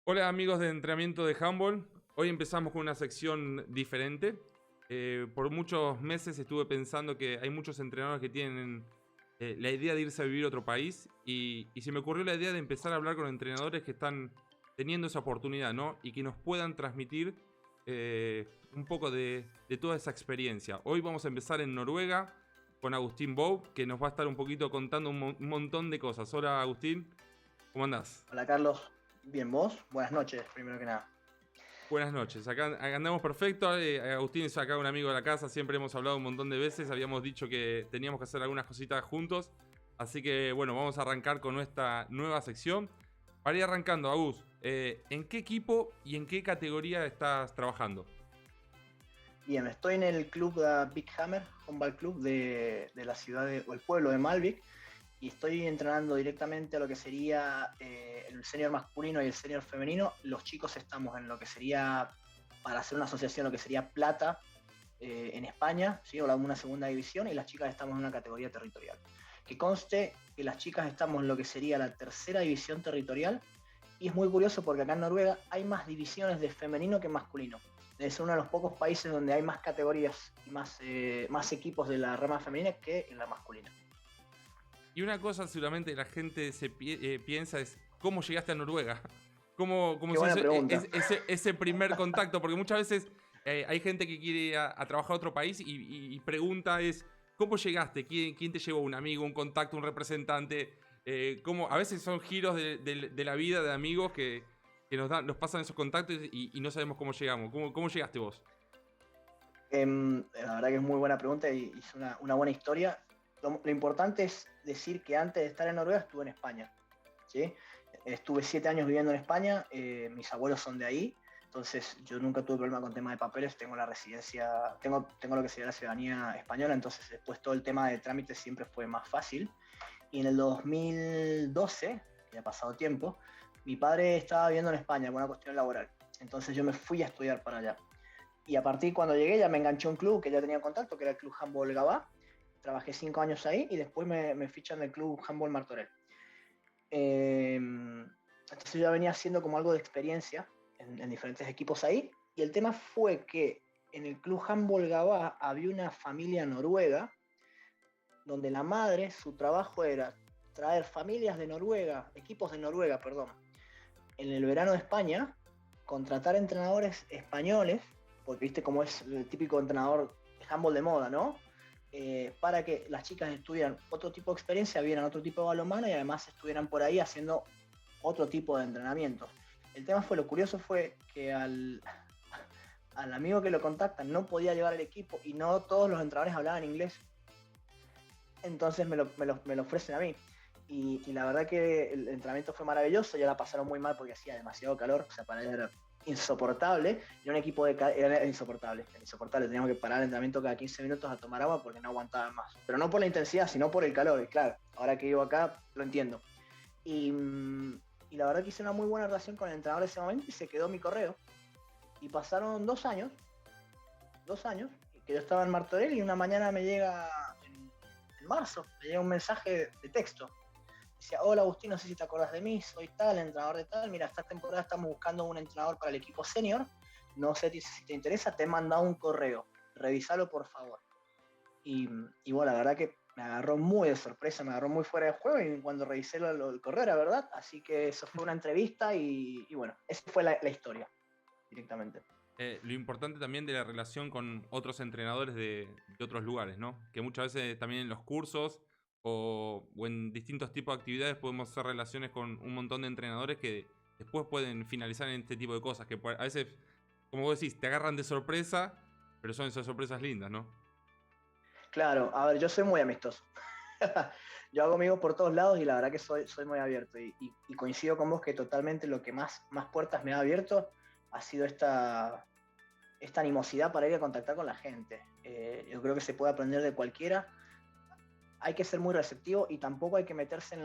Hola amigos de entrenamiento de handball. Hoy empezamos con una sección diferente. Por muchos meses estuve pensando que hay muchos entrenadores que tienen la idea de irse a vivir a otro país y se me ocurrió la idea de empezar a hablar con entrenadores que están teniendo esa oportunidad, ¿no? Y que nos puedan transmitir un poco de toda esa experiencia. Hoy vamos a empezar en Noruega con Agustín Bou, que nos va a estar un poquito contando un montón de cosas. Hola Agustín, ¿cómo andás? Hola Carlos, bien vos, buenas noches primero que nada. Buenas noches, acá andamos perfecto. Agustín es acá un amigo de la casa, siempre hemos hablado un montón de veces, habíamos dicho que teníamos que hacer algunas cositas juntos, así que bueno, vamos a arrancar con nuestra nueva sección. Para ir arrancando, Agus, ¿en qué equipo y en qué categoría estás trabajando? Bien, estoy en el club de Big Hammer, Handball Club de la ciudad o el pueblo de Malvik, y estoy entrenando directamente a lo que sería el senior masculino y el senior femenino. Los chicos estamos en lo que sería, para hacer una asociación, lo que sería plata en España, ¿sí? O una segunda división, y las chicas estamos en una categoría territorial. Que conste que las chicas estamos en lo que sería la tercera división territorial. Y es muy curioso porque acá en Noruega hay más divisiones de femenino que masculino. Es uno de los pocos países donde hay más categorías y más equipos de la rama femenina que en la masculina. Y una cosa seguramente la gente piensa es, ¿cómo llegaste a Noruega? ¿Cómo Qué se buena hizo pregunta. ese primer contacto? Porque muchas veces hay gente que quiere ir a trabajar a otro país y pregunta es, ¿cómo llegaste? ¿Quién te llevó? ¿Un amigo, un contacto, un representante? A veces son giros de la vida de amigos que nos pasan esos contactos y no sabemos cómo llegamos. ¿Cómo llegaste vos? La verdad que es muy buena pregunta y es una buena historia. Lo importante es decir que antes de estar en Noruega estuve en España, ¿sí? Estuve 7 años viviendo en España, mis abuelos son de ahí, entonces yo nunca tuve problema con tema de papeles, tengo la residencia, tengo lo que sería la ciudadanía española, entonces después todo el tema de trámites siempre fue más fácil. Y en el 2012, que ha pasado tiempo, mi padre estaba viviendo en España por una cuestión laboral, entonces yo me fui a estudiar para allá. Y a partir cuando llegué ya me enganché a un club que ya tenía contacto, que era el Club Handball Gabá. Trabajé 5 años ahí y después me fichan del Club Handball Martorell. Entonces yo ya venía haciendo como algo de experiencia en diferentes equipos ahí. Y el tema fue que en el Club Handball Gabá había una familia noruega donde la madre, su trabajo era traer familias de Noruega, equipos de Noruega, perdón, en el verano de España, contratar entrenadores españoles, porque viste cómo es el típico entrenador de handball de moda, ¿no? Para que las chicas estuvieran otro tipo de experiencia, vieran otro tipo de balonmano y además estuvieran por ahí haciendo otro tipo de entrenamientos. El tema fue, lo curioso fue que al amigo que lo contactan no podía llevar el equipo y no todos los entrenadores hablaban inglés. Entonces me lo ofrecen a mí. Y la verdad que el entrenamiento fue maravilloso, ya la pasaron muy mal porque hacía demasiado calor, o sea, para él era insoportable, era un equipo era insoportable, teníamos que parar el entrenamiento cada 15 minutos a tomar agua porque no aguantaban más, pero no por la intensidad, sino por el calor, y claro, ahora que vivo acá lo entiendo. Y, y la verdad que hice una muy buena relación con el entrenador en ese momento y se quedó mi correo, y pasaron 2 años, que yo estaba en Martorell y una mañana me llega en marzo, me llega un mensaje de texto. Decía, hola Agustín, no sé si te acordás de mí, soy tal, entrenador de tal, mira, esta temporada estamos buscando un entrenador para el equipo senior, no sé si te interesa, te he mandado un correo, revísalo por favor. Y, y bueno, la verdad que me agarró muy de sorpresa, me agarró muy fuera de juego y cuando revisé el correo era verdad, así que eso fue una entrevista y bueno, esa fue la historia directamente. Lo importante también de la relación con otros entrenadores de otros lugares, ¿no? Que muchas veces también en los cursos o en distintos tipos de actividades podemos hacer relaciones con un montón de entrenadores que después pueden finalizar en este tipo de cosas, que a veces, como vos decís, te agarran de sorpresa, pero son esas sorpresas lindas, ¿no? Claro, a ver, yo soy muy amistoso. Yo hago amigos por todos lados y la verdad que soy muy abierto y coincido con vos que totalmente lo que más puertas me ha abierto ha sido esta animosidad para ir a contactar con la gente. Yo creo que se puede aprender de cualquiera. Hay que ser muy receptivo y tampoco hay que meterse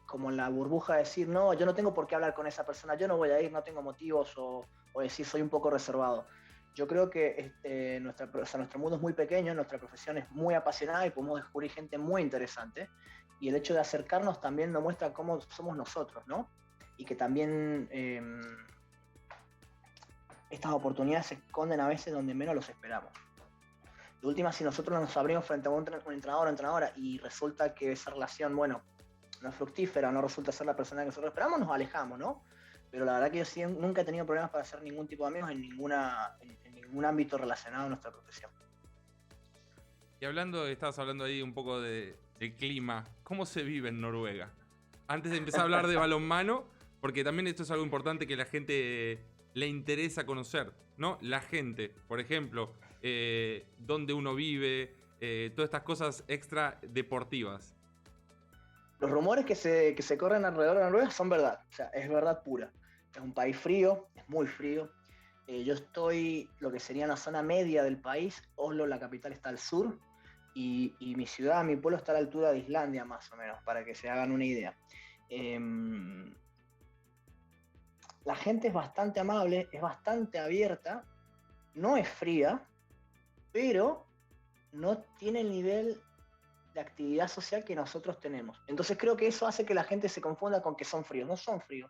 como en la burbuja de decir, no, yo no tengo por qué hablar con esa persona, yo no voy a ir, no tengo motivos, o decir, soy un poco reservado. Yo creo que nuestro mundo es muy pequeño, nuestra profesión es muy apasionada y podemos descubrir gente muy interesante. Y el hecho de acercarnos también nos muestra cómo somos nosotros, ¿no? y que también estas oportunidades se esconden a veces donde menos los esperamos. De última, si nosotros nos abrimos frente a un entrenador o entrenadora y resulta que esa relación, bueno, no es fructífera, no resulta ser la persona que nosotros esperamos, nos alejamos, ¿no? Pero la verdad que yo nunca he tenido problemas para hacer ningún tipo de amigos en ningún ámbito relacionado a nuestra profesión. Y estabas hablando ahí un poco del clima. ¿Cómo se vive en Noruega? Antes de empezar a hablar de balonmano, porque también esto es algo importante que la gente le interesa conocer, ¿no? La gente, por ejemplo, dónde uno vive, todas estas cosas extra deportivas. Los rumores que se corren alrededor de Noruega son verdad, o sea, es verdad pura. Es un país frío, es muy frío. Yo estoy, lo que sería en la zona media del país. Oslo, la capital, está al sur, y mi ciudad, mi pueblo, está a la altura de Islandia, más o menos, para que se hagan una idea. La gente es bastante amable, es bastante abierta, no es fría, pero no tiene el nivel de actividad social que nosotros tenemos. Entonces creo que eso hace que la gente se confunda con que son fríos. No son fríos,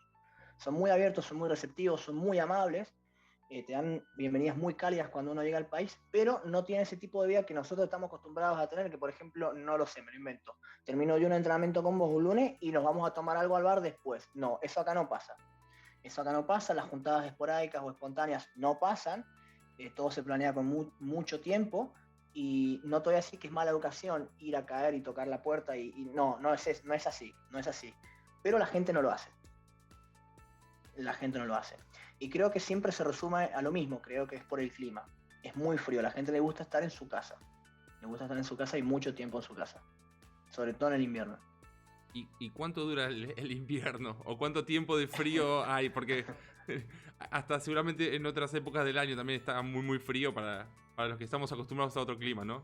son muy abiertos, son muy receptivos, son muy amables, te dan bienvenidas muy cálidas cuando uno llega al país, pero no tienen ese tipo de vida que nosotros estamos acostumbrados a tener, que por ejemplo, no lo sé, me lo invento. Termino yo un entrenamiento con vos un lunes y nos vamos a tomar algo al bar después. No, eso acá no pasa. Eso acá no pasa, las juntadas esporádicas o espontáneas no pasan, todo se planea con mucho tiempo, y no te voy a decir que es mala educación ir a caer y tocar la puerta, y no es así, no es así. Pero la gente no lo hace. La gente no lo hace. Y creo que siempre se resume a lo mismo, creo que es por el clima. Es muy frío, a la gente le gusta estar en su casa. Le gusta estar en su casa y mucho tiempo en su casa. Sobre todo en el invierno. ¿Y cuánto dura el invierno? ¿O cuánto tiempo de frío hay? Porque hasta seguramente en otras épocas del año también está muy, muy frío para los que estamos acostumbrados a otro clima, ¿no?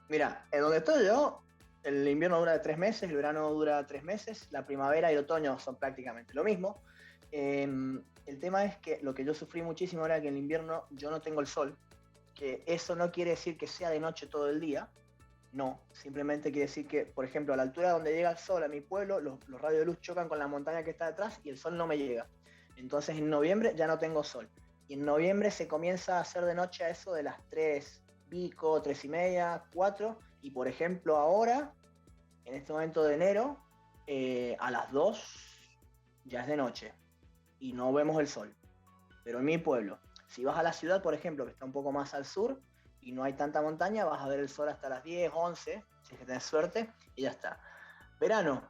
Mira, en donde estoy yo, el invierno dura 3 meses, el verano dura 3 meses, la primavera y el otoño son prácticamente lo mismo. El tema es que lo que yo sufrí muchísimo era que en el invierno yo no tengo el sol, que eso no quiere decir que sea de noche todo el día, no, simplemente quiere decir que, por ejemplo, a la altura donde llega el sol a mi pueblo, los rayos de luz chocan con la montaña que está detrás y el sol no me llega. Entonces en noviembre ya no tengo sol. Y en noviembre se comienza a hacer de noche a eso de las 3 pico, 3 y media, 4. Y por ejemplo ahora, en este momento de enero, a las 2 ya es de noche y no vemos el sol. Pero en mi pueblo, si vas a la ciudad, por ejemplo, que está un poco más al sur y no hay tanta montaña, vas a ver el sol hasta las 10, 11, si es que tenés suerte, y ya está. Verano,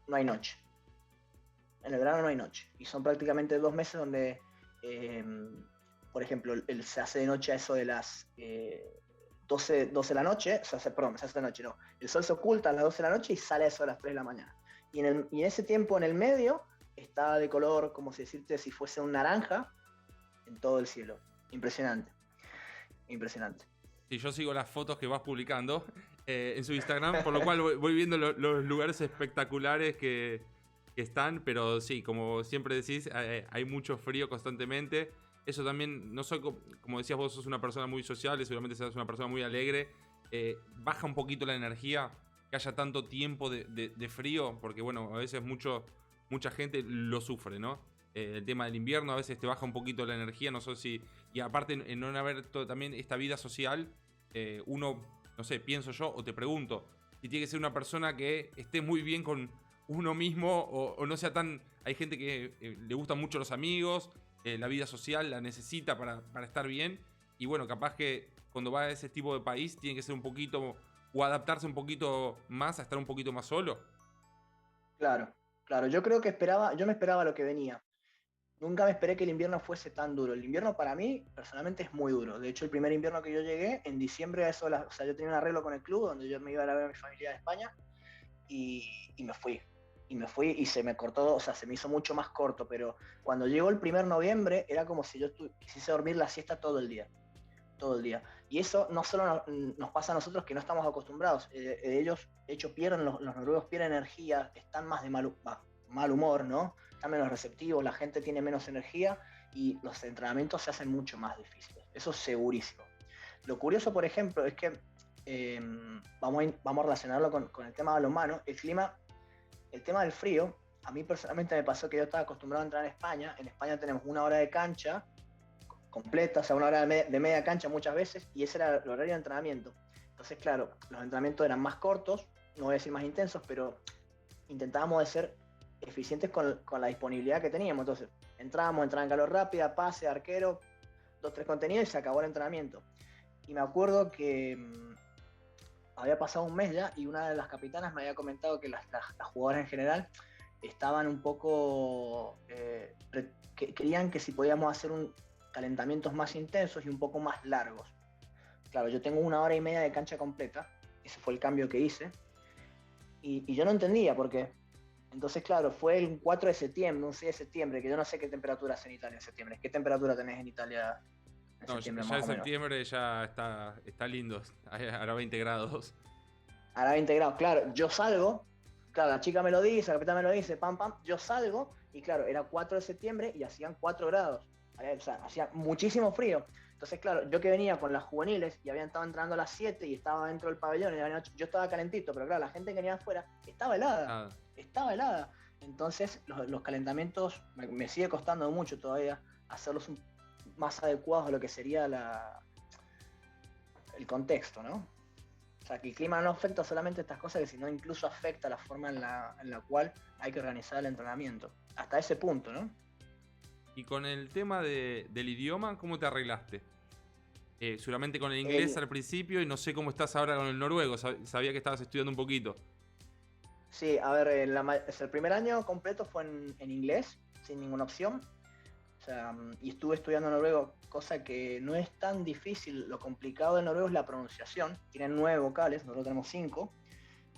no hay noche. En el verano no hay noche. Y son prácticamente 2 meses donde, por ejemplo, se hace de noche a eso de las 12 de la noche, se hace de noche, no. El sol se oculta a las 12 de la noche y sale a eso a las 3 de la mañana. Y en ese tiempo, en el medio, está de color, como si decirte, si fuese un naranja, en todo el cielo. Impresionante. Impresionante. Sí, yo sigo las fotos que vas publicando en su Instagram, por lo cual voy viendo los lugares espectaculares que están, pero sí, como siempre decís, hay mucho frío constantemente. Eso también, no soy, como decías vos, sos una persona muy sociable, seguramente seas una persona muy alegre. Baja un poquito la energía que haya tanto tiempo de frío, porque bueno, a veces mucha gente lo sufre, ¿no? El tema del invierno a veces te baja un poquito la energía, no sé si... Y aparte, en no haber también esta vida social, uno, no sé, pienso yo, o te pregunto, si tiene que ser una persona que esté muy bien con uno mismo, o no sea tan... Hay gente que le gustan mucho los amigos, la vida social la necesita para estar bien, y bueno, capaz que cuando va a ese tipo de país tiene que ser un poquito, o adaptarse un poquito más a estar un poquito más solo. Claro, claro, yo me esperaba lo que venía. Nunca me esperé que el invierno fuese tan duro. El invierno para mí, personalmente, es muy duro. De hecho, el primer invierno que yo llegué, en diciembre, o sea, yo tenía un arreglo con el club donde yo me iba a ir a ver a mi familia de España, y me fui. Y me fui y se me cortó, o sea, se me hizo mucho más corto, pero cuando llegó el primer noviembre era como si yo quisiese dormir la siesta todo el día. Todo el día. Y eso no solo nos pasa a nosotros, que no estamos acostumbrados. Ellos, de hecho, los noruegos pierden energía, están más de mal humor, ¿no? Están menos receptivos, la gente tiene menos energía y los entrenamientos se hacen mucho más difíciles. Eso es segurísimo. Lo curioso, por ejemplo, es que vamos a relacionarlo con el tema balonmano. El tema del frío a mí personalmente me pasó que yo estaba acostumbrado a entrar en España. En España tenemos una hora de cancha completa, o sea, una hora de media cancha muchas veces, y ese era el horario de entrenamiento. Entonces, claro, los entrenamientos eran más cortos, no voy a decir más intensos, pero intentábamos de ser eficientes con la disponibilidad que teníamos. Entonces, entrábamos en calor rápida, pase, arquero, 2, 3 contenidos y se acabó el entrenamiento. Y me acuerdo que había pasado un mes ya y una de las capitanas me había comentado que las jugadoras en general estaban un poco, querían que si podíamos hacer calentamientos más intensos y un poco más largos. Claro, yo tengo una hora y media de cancha completa, ese fue el cambio que hice, y yo no entendía por qué. Entonces, claro, fue el 4 de septiembre, un 6 de septiembre, que yo no sé qué temperatura hace en Italia en septiembre. ¿Qué temperatura tenés en Italia en No, septiembre ya más en o menos? septiembre ya está lindo, hará 20 grados. Hará 20 grados, claro, yo salgo, claro, la chica me lo dice, la capitana me lo dice, pam, pam, yo salgo, y claro, era 4 de septiembre y hacían 4 grados, o sea, hacía muchísimo frío. Entonces, claro, yo que venía con las juveniles y habían estado entrando a las 7 y estaba dentro del pabellón, y yo estaba calentito, pero claro, la gente que venía afuera estaba helada, Nada. estaba helada. Entonces, los calentamientos me sigue costando mucho todavía hacerlos más adecuados a lo que sería el contexto, ¿no? O sea, que el clima no afecta solamente estas cosas, sino incluso afecta la forma en la cual hay que organizar el entrenamiento. Hasta ese punto, ¿no? Y con el tema del idioma, ¿cómo te arreglaste? Seguramente con el inglés El, al principio y no sé cómo estás ahora con el noruego. Sabía que estabas estudiando un poquito. sí, a ver, el primer año completo fue en inglés, sin ninguna opción. O sea, y estuve estudiando noruego, cosa que no es tan difícil. Lo complicado del noruego es la pronunciación. Tienen 9 vocales, nosotros tenemos 5,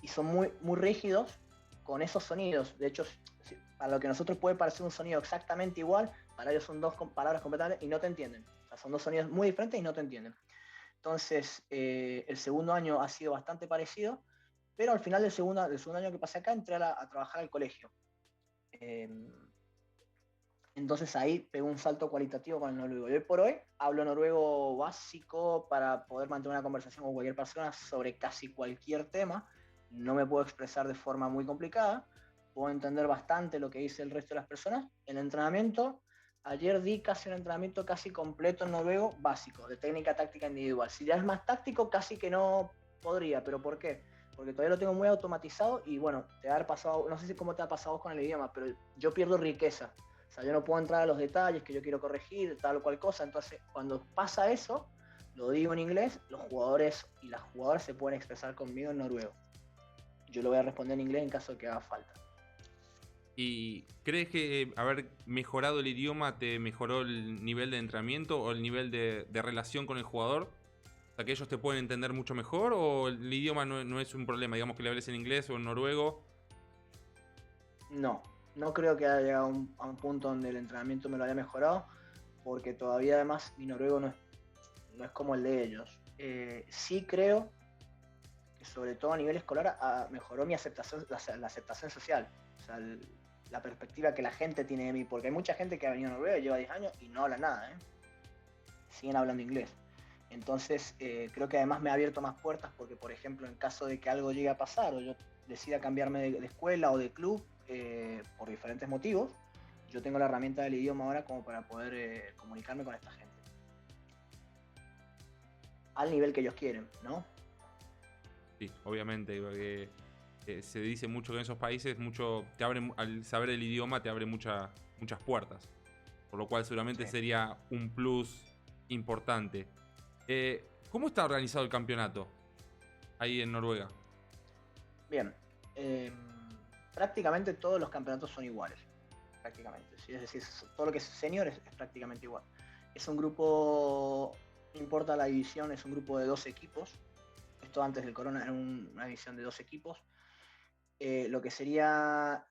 y son muy, muy rígidos con esos sonidos. De hecho, para lo que a nosotros puede parecer un sonido exactamente igual, para ellos son dos palabras completamente y no te entienden. O sea, son dos sonidos muy diferentes y no te entienden. Entonces, el segundo año ha sido bastante parecido, pero al final del segundo año que pasé acá entré a trabajar al colegio. Eh, entonces ahí pegó un salto cualitativo con el noruego. Y hoy por hoy hablo noruego básico para poder mantener una conversación con cualquier persona sobre casi cualquier tema. No me puedo expresar de forma muy complicada. Puedo entender bastante lo que dice el resto de las personas. El entrenamiento, ayer di casi un entrenamiento casi completo en noruego básico, de técnica táctica individual. Si ya es más táctico, casi que no podría. ¿Pero por qué? Porque todavía lo tengo muy automatizado y bueno, te ha pasado, no sé si cómo te ha pasado con el idioma, pero yo pierdo riqueza. O sea, yo no puedo entrar a los detalles que yo quiero corregir, tal o cual cosa. Entonces, cuando pasa eso, lo digo en inglés, los jugadores y las jugadoras se pueden expresar conmigo en noruego. Yo lo voy a responder en inglés en caso de que haga falta. ¿Y crees que haber mejorado el idioma te mejoró el nivel de entrenamiento o el nivel de relación con el jugador? O sea, que ellos te pueden entender mucho mejor o el idioma no es un problema, digamos que le hables en inglés o en noruego. No, no creo que haya llegado a un punto donde el entrenamiento me lo haya mejorado, porque todavía además mi noruego no es como el de ellos. Sí creo que sobre todo a nivel escolar mejoró mi aceptación, la aceptación social. O sea, la perspectiva que la gente tiene de mí, porque hay mucha gente que ha venido a Noruega, lleva 10 años y no habla nada, ¿eh? Siguen hablando inglés. Entonces, creo que además me ha abierto más puertas porque, por ejemplo, en caso de que algo llegue a pasar o yo decida cambiarme de escuela o de club por diferentes motivos, yo tengo la herramienta del idioma ahora como para poder comunicarme con esta gente. Al nivel que ellos quieren, ¿no? Sí, obviamente, porque se dice mucho que en esos países al saber el idioma te abre muchas puertas. Por lo cual seguramente Sí. sería un plus importante. ¿Cómo está organizado el campeonato ahí en Noruega? Bien. Eh, Prácticamente todos los campeonatos son iguales. Prácticamente. ¿Sí? Es decir, todo lo que es senior es prácticamente igual. Es un grupo, no importa la división, es un grupo de 2 equipos. Esto antes del corona era una división de 2 equipos. Lo que sería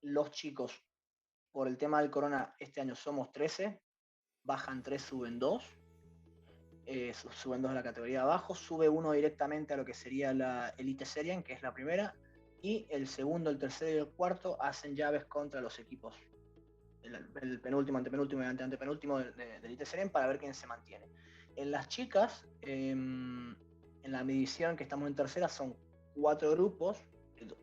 los chicos, por el tema del corona, este año somos 13, bajan 3, suben 2, suben 2 a la categoría de abajo, sube uno directamente a lo que sería la Elite Serien, que es la primera, y el segundo, el tercero y el cuarto hacen llaves contra los equipos. El penúltimo, antepenúltimo y antepenúltimo de Elite Serien para ver quién se mantiene. En las chicas, en la medición que estamos en tercera, son 4 grupos.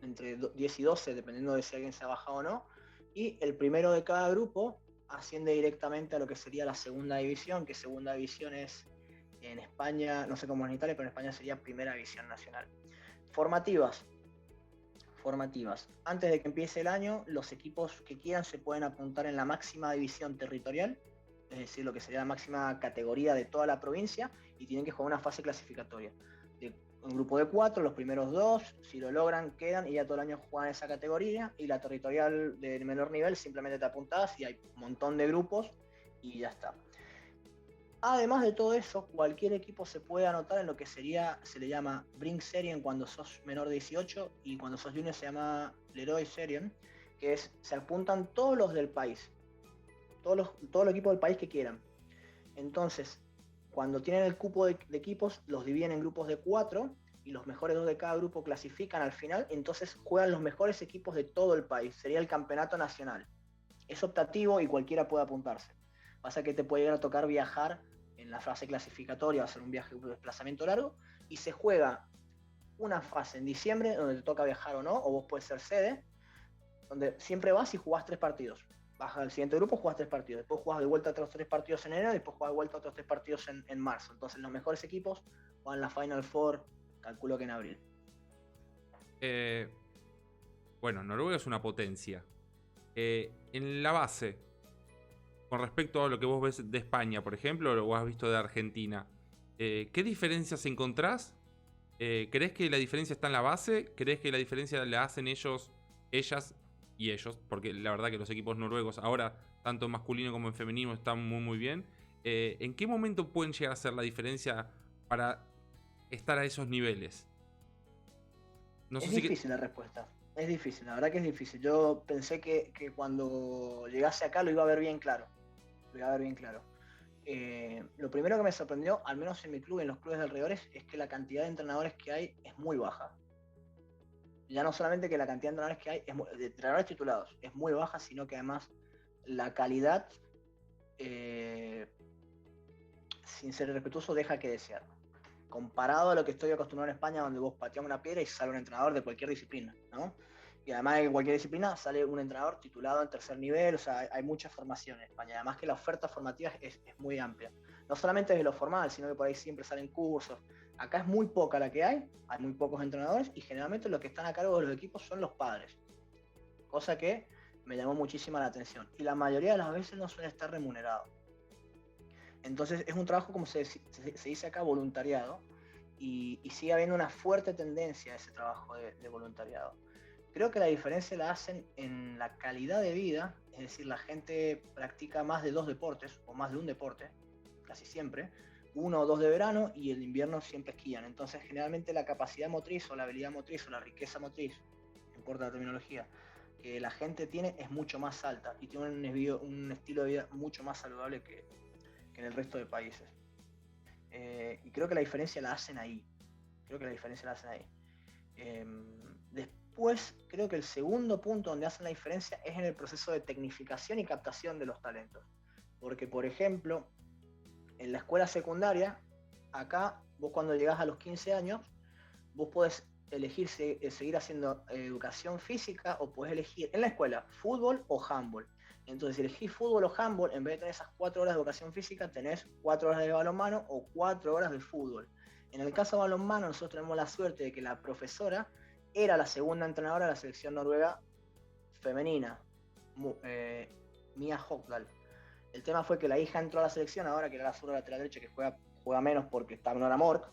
entre 10 y 12, dependiendo de si alguien se ha bajado o no, y el primero de cada grupo asciende directamente a lo que sería la segunda división, que segunda división es en España, no sé cómo es en Italia, pero en España sería primera división nacional. Formativas. Antes de que empiece el año, los equipos que quieran se pueden apuntar en la máxima división territorial, es decir, lo que sería la máxima categoría de toda la provincia, y tienen que jugar una fase clasificatoria. Un grupo de 4, los primeros 2, si lo logran, quedan y ya todo el año juegan esa categoría, y la territorial de menor nivel simplemente te apuntás y hay un montón de grupos y ya está. Además de todo eso, cualquier equipo se puede anotar en lo que sería, se le llama Brink Serien cuando sos menor de 18, y cuando sos junior se llama Leroy Serien, que es, se apuntan todos los del país, todos los equipos del país que quieran. Entonces, cuando tienen el cupo de equipos, los dividen en grupos de 4 y los mejores 2 de cada grupo clasifican al final, entonces juegan los mejores equipos de todo el país, sería el campeonato nacional. Es optativo y cualquiera puede apuntarse. Pasa que te puede llegar a tocar viajar en la fase clasificatoria, va a ser un viaje de desplazamiento largo, y se juega una fase en diciembre donde te toca viajar o no, o vos puedes ser sede, donde siempre vas y jugás 3 partidos. Vas al siguiente grupo, jugás 3 partidos, después jugás de vuelta a otros 3 partidos en enero, y después jugás de vuelta a otros 3 partidos en marzo. Entonces los mejores equipos juegan la Final Four, calculo que en abril. Bueno, Noruega es una potencia. En la base, con respecto a lo que vos ves de España, por ejemplo, o has visto de Argentina, ¿qué diferencias encontrás? ¿Crees que la diferencia está en la base? ¿Crees que la diferencia la hacen ellos, ellas y ellos? Porque la verdad que los equipos noruegos ahora, tanto en masculino como en femenino, están muy muy bien. ¿En qué momento pueden llegar a hacer la diferencia para estar a esos niveles? No sé Es si difícil la respuesta. Es difícil, la verdad que es difícil. Yo pensé que cuando llegase acá lo iba a ver bien claro. Lo primero que me sorprendió, al menos en mi club y en los clubes de alrededores, es que la cantidad de entrenadores que hay es muy baja. Ya no solamente que la cantidad de entrenadores que hay, de entrenadores titulados, es muy baja, sino que además la calidad, sin ser respetuoso, deja que desear. Comparado a lo que estoy acostumbrado en España, donde vos pateas una piedra y sale un entrenador de cualquier disciplina, ¿no? Y además de cualquier disciplina sale un entrenador titulado en tercer nivel, o sea, hay mucha formación en España. Además que la oferta formativa es muy amplia. No solamente desde lo formal, sino que por ahí siempre salen cursos. Acá es muy poca la que hay muy pocos entrenadores, y generalmente los que están a cargo de los equipos son los padres. Cosa que me llamó muchísima la atención. Y la mayoría de las veces no suele estar remunerado. Entonces es un trabajo, como se dice acá, voluntariado, y sigue habiendo una fuerte tendencia a ese trabajo de voluntariado. Creo que la diferencia la hacen en la calidad de vida, es decir, la gente practica más de 2 deportes, o más de un deporte, casi siempre, 1 o 2 de verano, y el invierno siempre esquían. Entonces generalmente la capacidad motriz o la habilidad motriz o la riqueza motriz, no importa la terminología, que la gente tiene es mucho más alta, y tiene un estilo de vida mucho más saludable que en el resto de países. Y creo que la diferencia la hacen ahí. Después, creo que el segundo punto donde hacen la diferencia es en el proceso de tecnificación y captación de los talentos. Porque, por ejemplo, en la escuela secundaria, acá, vos cuando llegás a los 15 años, vos podés elegir seguir haciendo educación física, o podés elegir en la escuela fútbol o handball. Entonces, si elegís fútbol o handball, en vez de tener esas 4 horas de educación física, tenés 4 horas de balonmano o 4 horas de fútbol. En el caso de balonmano, nosotros tenemos la suerte de que la profesora era la segunda entrenadora de la selección noruega femenina, Mia Hogdal. El tema fue que la hija entró a la selección ahora, que era la zurda lateral derecha, que juega menos porque está Nora Mork,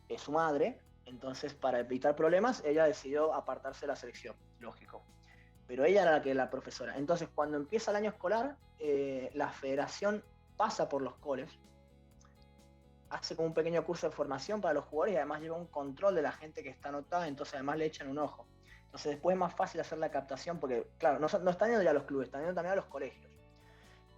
es su madre. Entonces, para evitar problemas, ella decidió apartarse de la selección, lógico. Pero ella era la profesora. Entonces, cuando empieza el año escolar, la federación pasa por los coles, hace como un pequeño curso de formación para los jugadores, y además lleva un control de la gente que está anotada, entonces además le echan un ojo. Entonces después es más fácil hacer la captación, porque claro, no están yendo ya a los clubes, están yendo también a los colegios.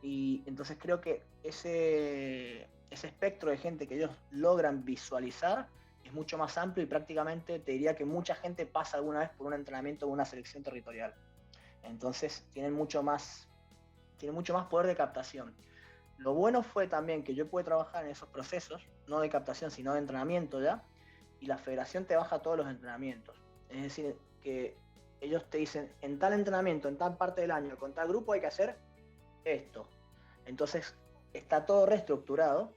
Y entonces creo que ese espectro de gente que ellos logran visualizar es mucho más amplio, y prácticamente te diría que mucha gente pasa alguna vez por un entrenamiento de una selección territorial. Entonces tienen mucho más poder de captación. Lo bueno fue también que yo pude trabajar en esos procesos, no de captación, sino de entrenamiento ya, y la federación te baja todos los entrenamientos. Es decir, que ellos te dicen, en tal entrenamiento, en tal parte del año, con tal grupo hay que hacer esto. Entonces está todo reestructurado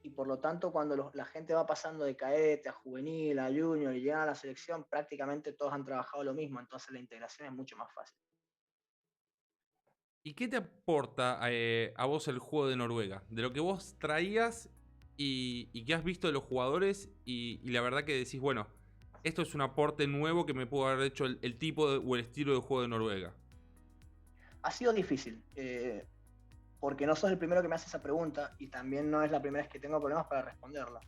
y por lo tanto cuando la gente va pasando de cadete a juvenil, a junior y llegan a la selección, prácticamente todos han trabajado lo mismo, entonces la integración es mucho más fácil. ¿Y qué te aporta a vos el juego de Noruega? De lo que vos traías y que has visto de los jugadores y la verdad que decís, bueno, esto es un aporte nuevo que me pudo haber hecho el tipo o el estilo de juego de Noruega. Ha sido difícil, porque no sos el primero que me hace esa pregunta y también no es la primera vez que tengo problemas para responderla.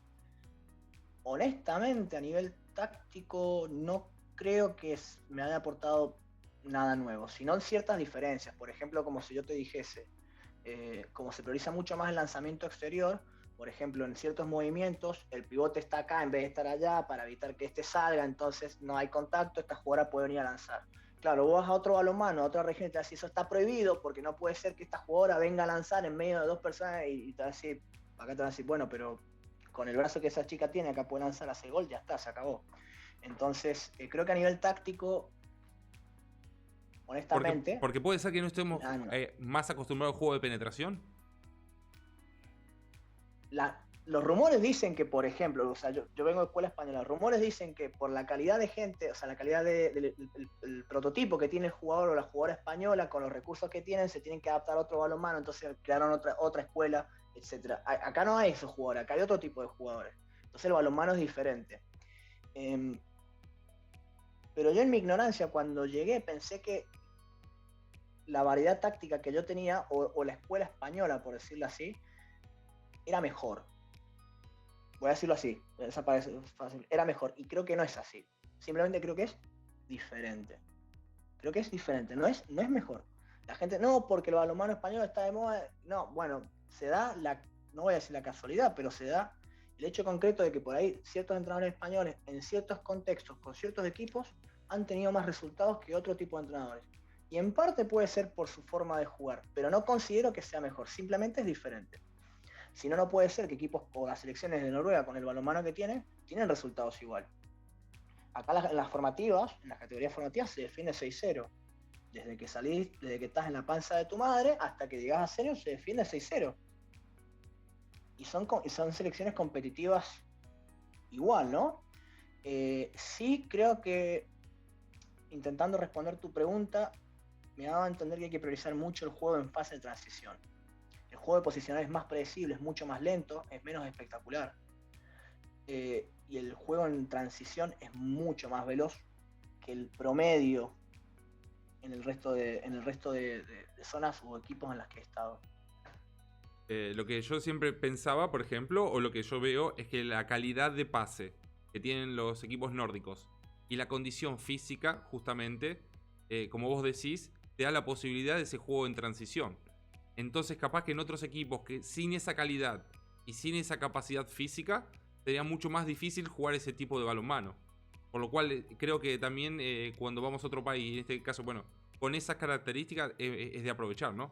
Honestamente, a nivel táctico, no creo que me haya aportado nada nuevo, sino ciertas diferencias. Por ejemplo, como si yo te dijese, como se prioriza mucho más el lanzamiento exterior, por ejemplo, en ciertos movimientos, el pivote está acá en vez de estar allá para evitar que este salga, entonces no hay contacto, esta jugadora puede venir a lanzar. Claro, vos vas a otro balonmano, a otra región y te vas a decir, eso está prohibido porque no puede ser que esta jugadora venga a lanzar en medio de dos personas y te vas a decir, acá te vas a decir, bueno, pero con el brazo que esa chica tiene, acá puede lanzar, hace gol, ya está, se acabó. Entonces, creo que a nivel táctico, honestamente, Porque puede ser que no estemos no. más acostumbrados al juego de penetración. Los rumores dicen que, por ejemplo, o sea, yo vengo de escuela española, los rumores dicen que por la calidad de gente, o sea, la calidad del prototipo que tiene el jugador o la jugadora española, con los recursos que tienen, se tienen que adaptar a otro balonmano, entonces crearon otra escuela, etc. Acá no hay esos jugadores, acá hay otro tipo de jugadores. Entonces el balonmano es diferente. Pero yo en mi ignorancia, cuando llegué, pensé que la variedad táctica que yo tenía, o la escuela española, por decirlo así, era mejor. Voy a decirlo así, esa parece fácil, era mejor, y creo que no es así. Simplemente creo que es diferente. Creo que es diferente, no es mejor. La gente, no, porque el balonmano español está de moda. No, bueno, se da no voy a decir la casualidad, pero se da el hecho concreto de que por ahí ciertos entrenadores españoles, en ciertos contextos, con ciertos equipos, han tenido más resultados que otro tipo de entrenadores. Y en parte puede ser por su forma de jugar, pero no considero que sea mejor, simplemente es diferente. Si no, no puede ser que equipos o las selecciones de Noruega, con el balonmano que tienen resultados igual. Acá en las formativas, en las categorías formativas, se defiende 6-0. Desde que salís, desde que estás en la panza de tu madre, hasta que llegas a senior, se defiende 6-0. Y son selecciones competitivas igual, ¿no? Sí creo que, intentando responder tu pregunta, me daba a entender que hay que priorizar mucho el juego en fase de transición. El juego de posicional es más predecible, es mucho más lento, es menos espectacular. Y el juego en transición es mucho más veloz que el promedio en el resto de zonas o equipos en las que he estado. Lo que yo siempre pensaba, por ejemplo, o lo que yo veo, es que la calidad de pase que tienen los equipos nórdicos y la condición física, justamente, como vos decís, te da la posibilidad de ese juego en transición. Entonces, capaz que en otros equipos que sin esa calidad y sin esa capacidad física, sería mucho más difícil jugar ese tipo de balonmano. Por lo cual, creo que también cuando vamos a otro país, en este caso, bueno, con esas características, es de aprovechar, ¿no?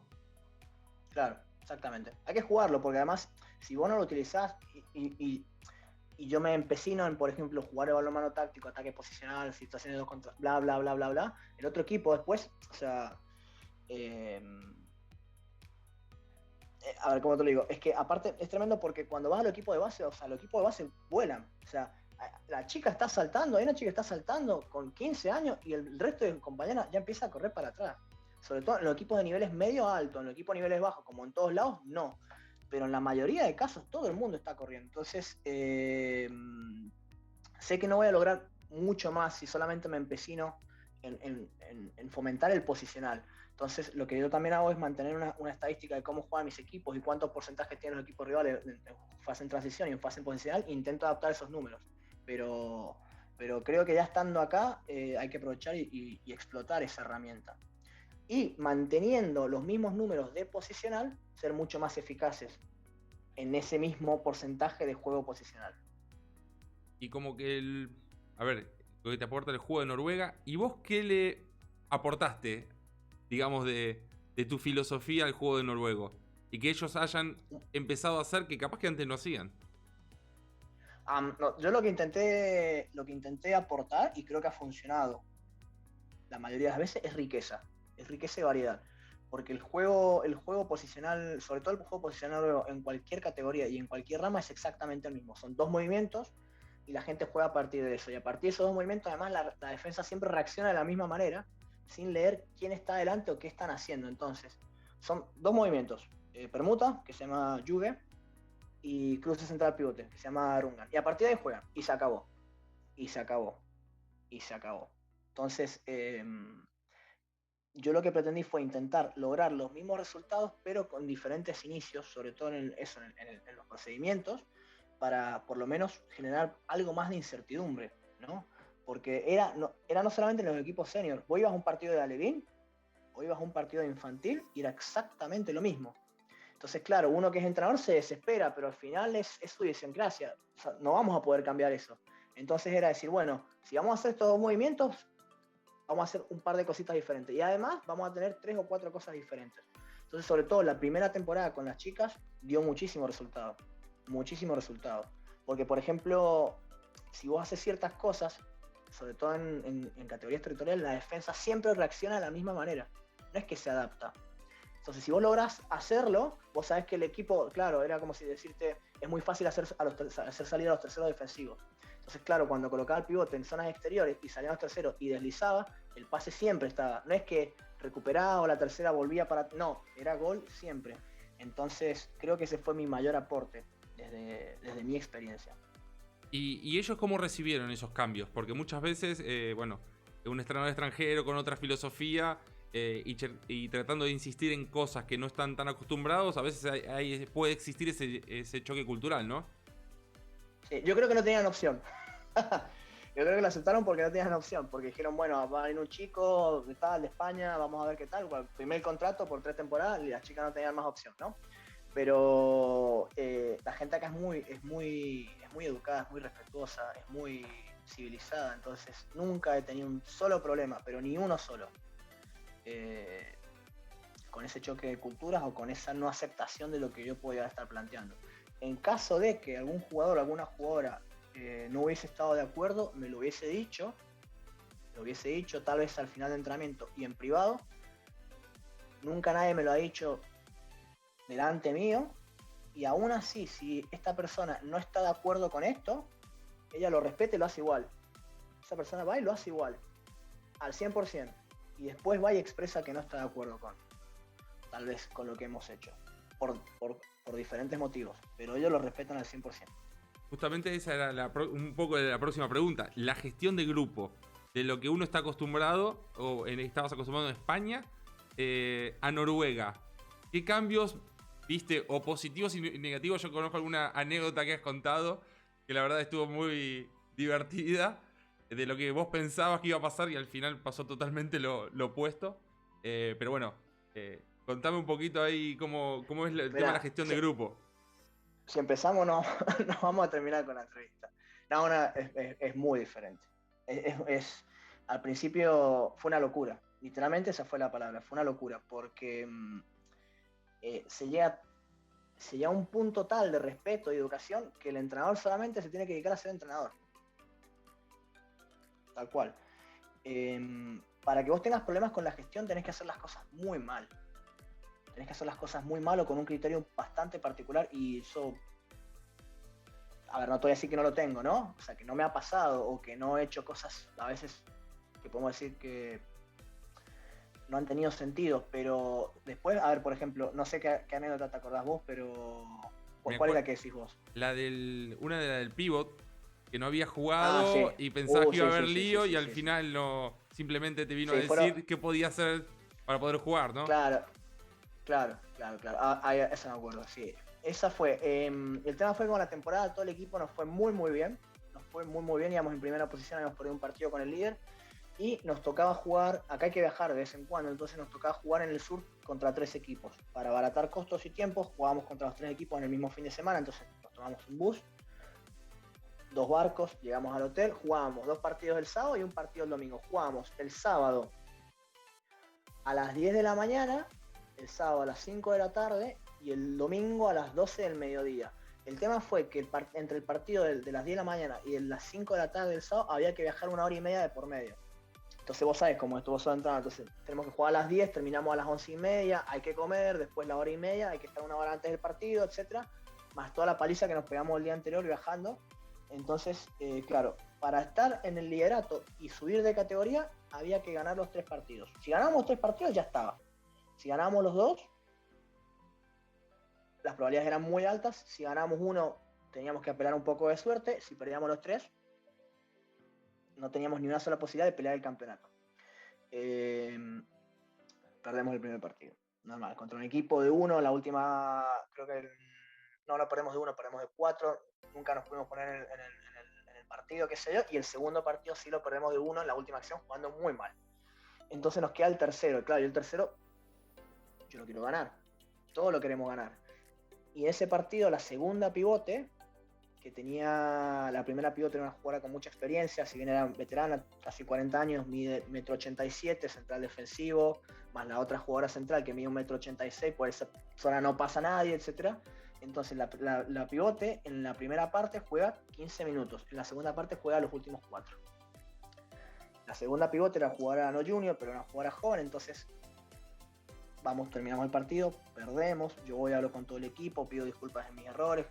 Claro, exactamente. Hay que jugarlo, porque además, si vos no lo utilizás y yo me empecino en, por ejemplo, jugar el balonmano táctico, ataque posicional, situaciones de dos contra, bla, bla, bla, bla, bla, el otro equipo después, o sea, a ver, ¿cómo te lo digo? Es que aparte es tremendo porque cuando vas al equipo de base, o sea, los equipos de base vuelan. O sea, la chica está saltando, hay una chica que está saltando con 15 años y el resto de compañeras ya empieza a correr para atrás. Sobre todo en los equipos de niveles medio alto, en los equipos de niveles bajos, como en todos lados, no. Pero en la mayoría de casos todo el mundo está corriendo. Entonces, sé que no voy a lograr mucho más si solamente me empecino en fomentar el posicional. Entonces, lo que yo también hago es mantener una estadística de cómo juegan mis equipos y cuántos porcentajes tienen los equipos rivales en fase en transición y en fase en posicional, e intento adaptar esos números. Pero creo que ya estando acá hay que aprovechar y explotar esa herramienta. Y manteniendo los mismos números de posicional, ser mucho más eficaces en ese mismo porcentaje de juego posicional. Y como que a ver, lo que te aporta el juego de Noruega. ¿Y vos qué le aportaste, digamos, de tu filosofía al juego de noruego? Y que ellos hayan empezado a hacer que capaz que antes no hacían. No, yo lo que intenté aportar, y creo que ha funcionado, la mayoría de las veces, es riqueza y variedad. Porque el juego posicional, sobre todo el juego posicional en cualquier categoría y en cualquier rama, es exactamente el mismo. Son 2 movimientos y la gente juega a partir de eso. Y a partir de esos 2 movimientos, además, la defensa siempre reacciona de la misma manera, sin leer quién está adelante o qué están haciendo. Entonces, son 2 movimientos. Permuta, que se llama Yuge, y cruce central pivote, que se llama Rungan. Y a partir de ahí juegan. Y se acabó. Y se acabó. Y se acabó. Entonces, yo lo que pretendí fue intentar lograr los mismos resultados, pero con diferentes inicios, sobre todo en los procedimientos, para por lo menos generar algo más de incertidumbre, ¿no? Porque era no solamente en los equipos senior. Vos ibas a un partido de alevín, o ibas a un partido de infantil, y era exactamente lo mismo. Entonces, claro, uno que es entrenador se desespera, pero al final es su idiosincrasia. O sea, no vamos a poder cambiar eso. Entonces era decir, bueno, si vamos a hacer estos 2 movimientos, vamos a hacer un par de cositas diferentes. Y además vamos a tener 3 o 4 cosas diferentes. Entonces, sobre todo, la primera temporada con las chicas dio muchísimo resultado. Muchísimo resultado. Porque, por ejemplo, si vos haces ciertas cosas, sobre todo en categorías territoriales, la defensa siempre reacciona de la misma manera. No es que se adapta. Entonces, si vos lográs hacerlo, vos sabés que el equipo, claro, era como si decirte, es muy fácil hacer salir a los terceros defensivos. Entonces, claro, cuando colocaba el pivote en zonas exteriores y salían los terceros y deslizaba, el pase siempre estaba. No es que recuperaba o la tercera volvía para... No, era gol siempre. Entonces, creo que ese fue mi mayor aporte desde mi experiencia. ¿Y ellos cómo recibieron esos cambios? Porque muchas veces, bueno, un entrenador extranjero con otra filosofía y tratando de insistir en cosas que no están tan acostumbrados, a veces puede existir ese choque cultural, ¿no? Sí, yo creo que no tenían opción. Yo creo que lo aceptaron porque no tenían opción, porque dijeron, bueno, va a venir un chico de tal, de España, vamos a ver qué tal. Bueno, primer contrato por 3 temporadas y las chicas no tenían más opción, ¿no? Pero la gente acá es muy educada, es muy respetuosa, es muy civilizada, entonces nunca he tenido un solo problema, pero ni uno solo, con ese choque de culturas o con esa no aceptación de lo que yo podía estar planteando. En caso de que algún jugador o alguna jugadora no hubiese estado de acuerdo, me lo hubiese dicho, tal vez al final de entrenamiento y en privado. Nunca nadie me lo ha dicho delante mío, y aún así, si esta persona no está de acuerdo con esto, ella lo respeta y lo hace igual. Esa persona va y lo hace igual, al 100%, y después va y expresa que no está de acuerdo tal vez con lo que hemos hecho, por diferentes motivos, pero ellos lo respetan al 100%. Justamente esa era un poco de la próxima pregunta. La gestión de grupo, de lo que uno está acostumbrado, o estabas acostumbrado en España, a Noruega. ¿Qué cambios viste, o positivos y negativos? Yo conozco alguna anécdota que has contado, que la verdad estuvo muy divertida, de lo que vos pensabas que iba a pasar y al final pasó totalmente lo opuesto. Pero bueno, contame un poquito ahí cómo es el tema de la gestión de grupo. Si empezamos, no vamos a terminar con la entrevista. No, es muy diferente. Al principio fue una locura. Literalmente esa fue la palabra, fue una locura, porque se llega a un punto tal de respeto y educación que el entrenador solamente se tiene que dedicar a ser entrenador. Tal cual. Para que vos tengas problemas con la gestión tenés que hacer las cosas muy mal. Tenés que hacer las cosas muy mal o con un criterio bastante particular, y eso, a ver, no te voy a decir que no lo tengo, ¿no? O sea, que no me ha pasado o que no he hecho cosas a veces que podemos decir que no han tenido sentido, pero después, a ver, por ejemplo, no sé qué anécdota te acordás vos, pero ¿cuál es la que decís vos? Una de la del pivot, que no había jugado sí. Y pensabas que iba a haber lío y al final no, simplemente te vino a decir qué podía hacer para poder jugar, ¿no? Claro. Esa me acuerdo, sí. Esa fue. El tema fue que con la temporada todo el equipo nos fue muy bien. Íbamos en primera posición, habíamos perdido un partido con el líder. Y nos tocaba jugar, acá hay que viajar de vez en cuando, entonces nos tocaba jugar en el sur contra 3 equipos. Para abaratar costos y tiempos, jugábamos contra los 3 equipos en el mismo fin de semana, entonces nos tomamos un bus, 2 barcos, llegamos al hotel, jugábamos 2 partidos el sábado y un partido el domingo. Jugábamos el sábado a las 10 de la mañana, el sábado a las 5 de la tarde y el domingo a las 12 del mediodía. El tema fue que entre el partido de las 10 de la mañana y las 5 de la tarde del sábado había que viajar 1 hora y media de por medio. Entonces vos sabés cómo estuvo solo entrando, entonces tenemos que jugar a las 10, terminamos a las 11:30, hay que comer, después la hora y media, hay que estar una hora antes del partido, etcétera, más toda la paliza que nos pegamos el día anterior viajando. Entonces, claro, para estar en el liderato y subir de categoría, había que ganar los 3 partidos. Si ganábamos 3 partidos, ya estaba. Si ganábamos los 2, las probabilidades eran muy altas. Si ganábamos uno, teníamos que apelar un poco de suerte. Si perdíamos los 3, no teníamos ni una sola posibilidad de pelear el campeonato. Perdemos el primer partido. Normal, contra un equipo de 1, la última, creo que no perdemos de 1, perdemos de 4. Nunca nos pudimos poner en el partido, qué sé yo. Y el segundo partido sí lo perdemos de 1 en la última acción, jugando muy mal. Entonces nos queda el tercero. Y claro, yo el tercero, yo lo quiero ganar. Todos lo queremos ganar. Y en ese partido, la segunda pivote, que tenía, la primera pivote era una jugadora con mucha experiencia, si bien era veterana, casi 40 años, mide 1,87 m, central defensivo, más la otra jugadora central que mide 1,86 m, por esa zona no pasa nadie, etc. Entonces la pivote en la primera parte juega 15 minutos, en la segunda parte juega los últimos 4. La segunda pivote era jugadora no junior, pero una jugadora joven, entonces terminamos el partido, perdemos, yo voy a hablar con todo el equipo, pido disculpas de mis errores,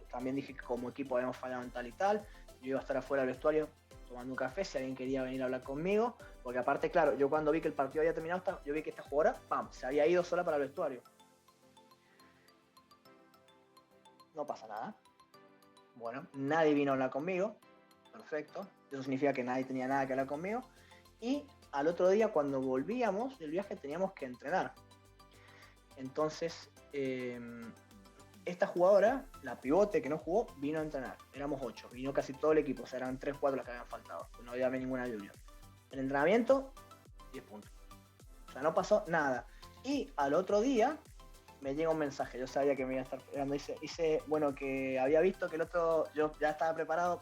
también dije que como equipo habíamos fallado en tal y tal, yo iba a estar afuera del vestuario tomando un café si alguien quería venir a hablar conmigo, porque aparte, claro, yo cuando vi que el partido había terminado, yo vi que esta jugadora, se había ido sola para el vestuario. No pasa nada. Bueno, nadie vino a hablar conmigo, perfecto, eso significa que nadie tenía nada que hablar conmigo, y al otro día cuando volvíamos del viaje teníamos que entrenar. Entonces, esta jugadora, la pivote que no jugó, vino a entrenar. Éramos 8, vino casi todo el equipo, o sea, eran 3, 4 las que habían faltado. No había ninguna junior. El entrenamiento, 10 puntos. O sea, no pasó nada. Y al otro día me llega un mensaje, yo sabía que me iba a estar esperando. Dice, bueno, que había visto que el otro, yo ya estaba preparado.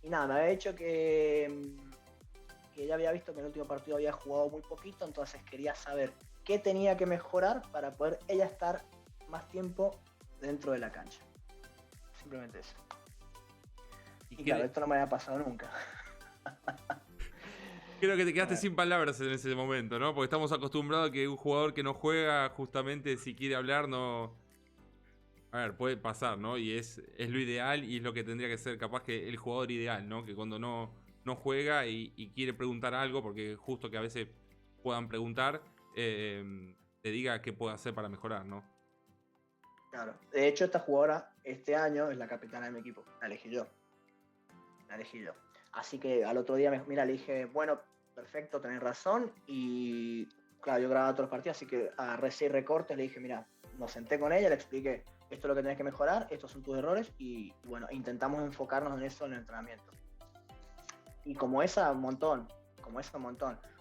Y nada, me había dicho que ella había visto que en el último partido había jugado muy poquito, entonces quería saber qué tenía que mejorar para poder ella estar más tiempo dentro de la cancha. Simplemente eso. Y claro, esto no me había pasado nunca. Creo que te quedaste sin palabras en ese momento, ¿no? Porque estamos acostumbrados a que un jugador que no juega, justamente si quiere hablar, no... A ver, puede pasar, ¿no? Y es lo ideal y es lo que tendría que ser capaz que el jugador ideal, ¿no? Que cuando no juega y quiere preguntar algo, porque justo que a veces puedan preguntar, te diga qué puede hacer para mejorar, ¿no? Claro. De hecho, esta jugadora este año es la capitana de mi equipo. La elegí yo. Así que al otro día, le dije, bueno, perfecto, tenés razón. Y claro, yo grababa todos los partidos, así que agarré 6 recortes, le dije, mira, nos senté con ella, le expliqué, esto es lo que tenés que mejorar, estos son tus errores, y bueno, intentamos enfocarnos en eso en el entrenamiento. Y como esa, un montón.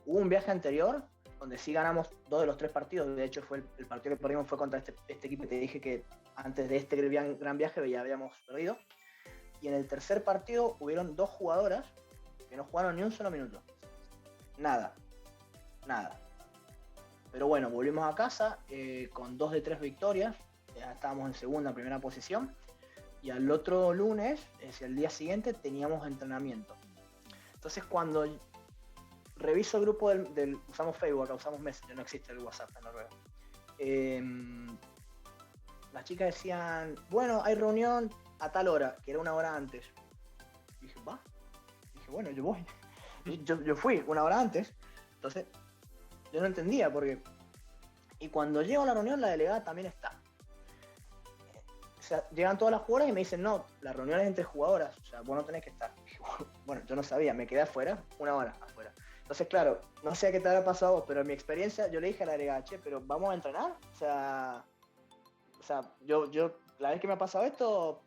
Hubo un viaje anterior donde sí ganamos 2 de los 3 partidos. De hecho, fue el partido que perdimos fue contra este equipo. Te dije que antes de este gran viaje ya habíamos perdido. Y en el tercer partido hubieron 2 jugadoras que no jugaron ni un solo minuto. Nada. Pero bueno, volvimos a casa con 2 de 3 victorias. Ya estábamos en segunda, primera posición. Y al otro lunes, el día siguiente, teníamos entrenamiento. Entonces cuando reviso el grupo usamos Facebook, acá usamos Messenger, no existe el WhatsApp en Noruega. Las chicas decían, bueno, hay reunión a tal hora, que era una hora antes. Dije, va. Dije, bueno, yo voy. Yo fui una hora antes. Entonces, yo no entendía porque... Y cuando llego a la reunión, la delegada también está. O sea, llegan todas las jugadoras y me dicen, no, la reunión es entre jugadoras, o sea, vos no tenés que estar. Bueno, yo no sabía, me quedé afuera, una hora afuera. Entonces, claro, no sé a qué te habrá pasado a vos, pero en mi experiencia yo le dije a la delegada, che, pero ¿vamos a entrenar? O sea, yo la vez que me ha pasado esto,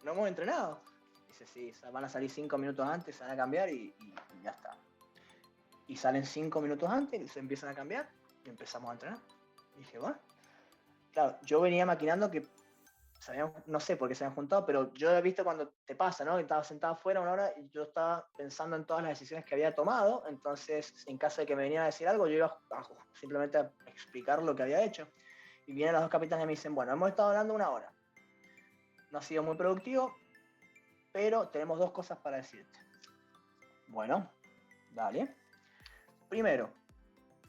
no hemos entrenado. Dice, sí, van a salir 5 minutos antes, se van a cambiar y ya está. Y salen 5 minutos antes, y se empiezan a cambiar y empezamos a entrenar. Y dije, bueno. Claro, yo venía maquinando que no sé por qué se habían juntado, pero yo he visto cuando te pasa, ¿no? Que estaba sentado afuera una hora y yo estaba pensando en todas las decisiones que había tomado, entonces en caso de que me vinieran a decir algo, yo iba simplemente a explicar lo que había hecho. Y vienen las 2 capitanes y me dicen, bueno, hemos estado hablando una hora, no ha sido muy productivo, pero tenemos 2 cosas para decirte. Bueno, Dale. Primero,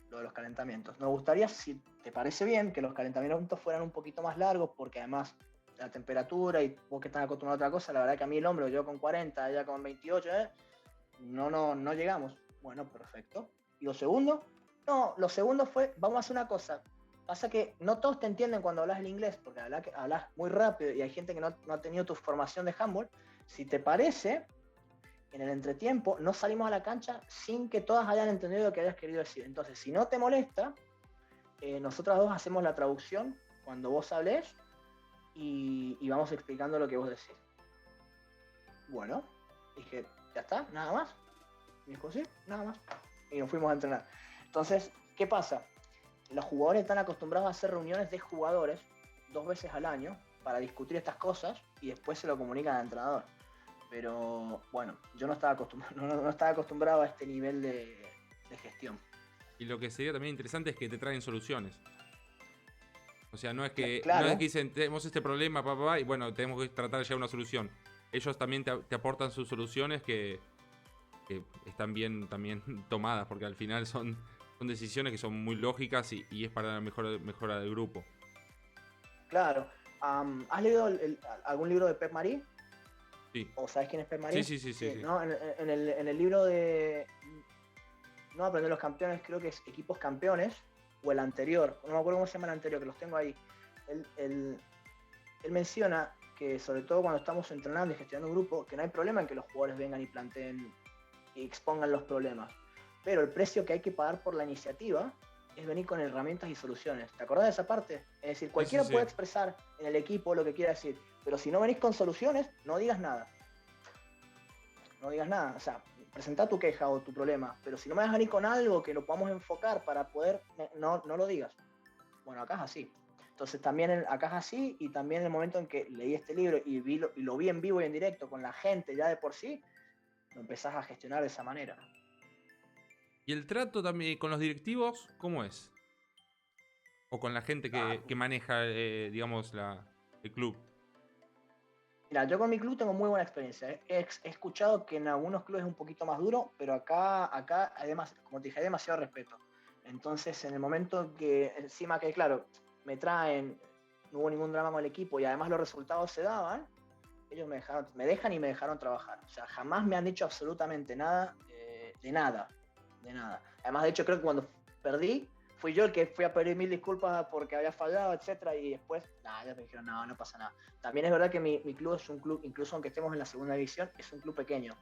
lo de los calentamientos. Nos gustaría, si te parece bien, que los calentamientos fueran un poquito más largos, porque además la temperatura y vos que estás acostumbrado a otra cosa, la verdad que a mí el hombro, yo con 40, ella con 28, no llegamos. Bueno, perfecto. ¿Y lo segundo? No, lo segundo fue, vamos a hacer una cosa. Pasa que no todos te entienden cuando hablas el inglés, porque hablas muy rápido y hay gente que no ha tenido tu formación de handball. Si te parece, en el entretiempo no salimos a la cancha sin que todas hayan entendido lo que hayas querido decir. Entonces, si no te molesta, nosotras dos hacemos la traducción cuando vos hables y vamos explicando lo que vos decís. Bueno, dije, ya está, nada más. Me dijo, sí, nada más. Y nos fuimos a entrenar. Entonces, ¿qué pasa? Los jugadores están acostumbrados a hacer reuniones de jugadores 2 veces al año para discutir estas cosas y después se lo comunican al entrenador. Pero bueno, yo no estaba acostumbrado a este nivel de gestión. Y lo que sería también interesante es que te traen soluciones. O sea, no es que Claro, dicen, tenemos este problema, y bueno, tenemos que tratar de llegar a una solución. Ellos también te aportan sus soluciones que están bien también tomadas, porque al final son decisiones que son muy lógicas y es para la mejora del grupo. claro. ¿Has leído algún libro de Pep Marí? Sí, ¿O sabes quién es Pep sí, Marí? sí, sí, sí, Sí, sí. ¿no? En el libro de No Aprender los Campeones, creo que es Equipos Campeones, o el anterior, no me acuerdo cómo se llama el anterior, que los tengo ahí. Él, él- él menciona que sobre todo cuando estamos entrenando y gestionando un grupo, que no hay problema en que los jugadores vengan y planteen y expongan los problemas. Pero el precio que hay que pagar por la iniciativa es venir con herramientas y soluciones. ¿Te acordás de esa parte? Es decir, Sí, sí, cualquiera puede sí. expresar en el equipo lo que quiera decir, pero si no venís con soluciones, no digas nada. No digas nada. O sea, presenta tu queja o tu problema, pero si no me vas a venir con algo que lo podamos enfocar para poder, no lo digas. Bueno, acá es así. Entonces también acá es así, y también en el momento en que leí este libro y lo vi en vivo y en directo con la gente ya de por sí, lo empezás a gestionar de esa manera. ¿Y el trato también con los directivos, cómo es? O con la gente Ah, que maneja, digamos, el club. mira, yo con mi club tengo muy buena experiencia. He escuchado que en algunos clubes es un poquito más duro, pero acá además, como te dije, hay demasiado respeto. Entonces, en el momento que encima que, claro, me traen, no hubo ningún drama con el equipo y además los resultados se daban, ellos me dejan y me dejaron trabajar. O sea, jamás me han dicho absolutamente nada, de nada. Además, de hecho, creo que cuando perdí, fui yo el que fui a pedir 1000 disculpas porque había fallado, etcétera, y después, nada, ellos me dijeron, no pasa nada. También es verdad que mi club es un club, incluso aunque estemos en la segunda división, es un club pequeño,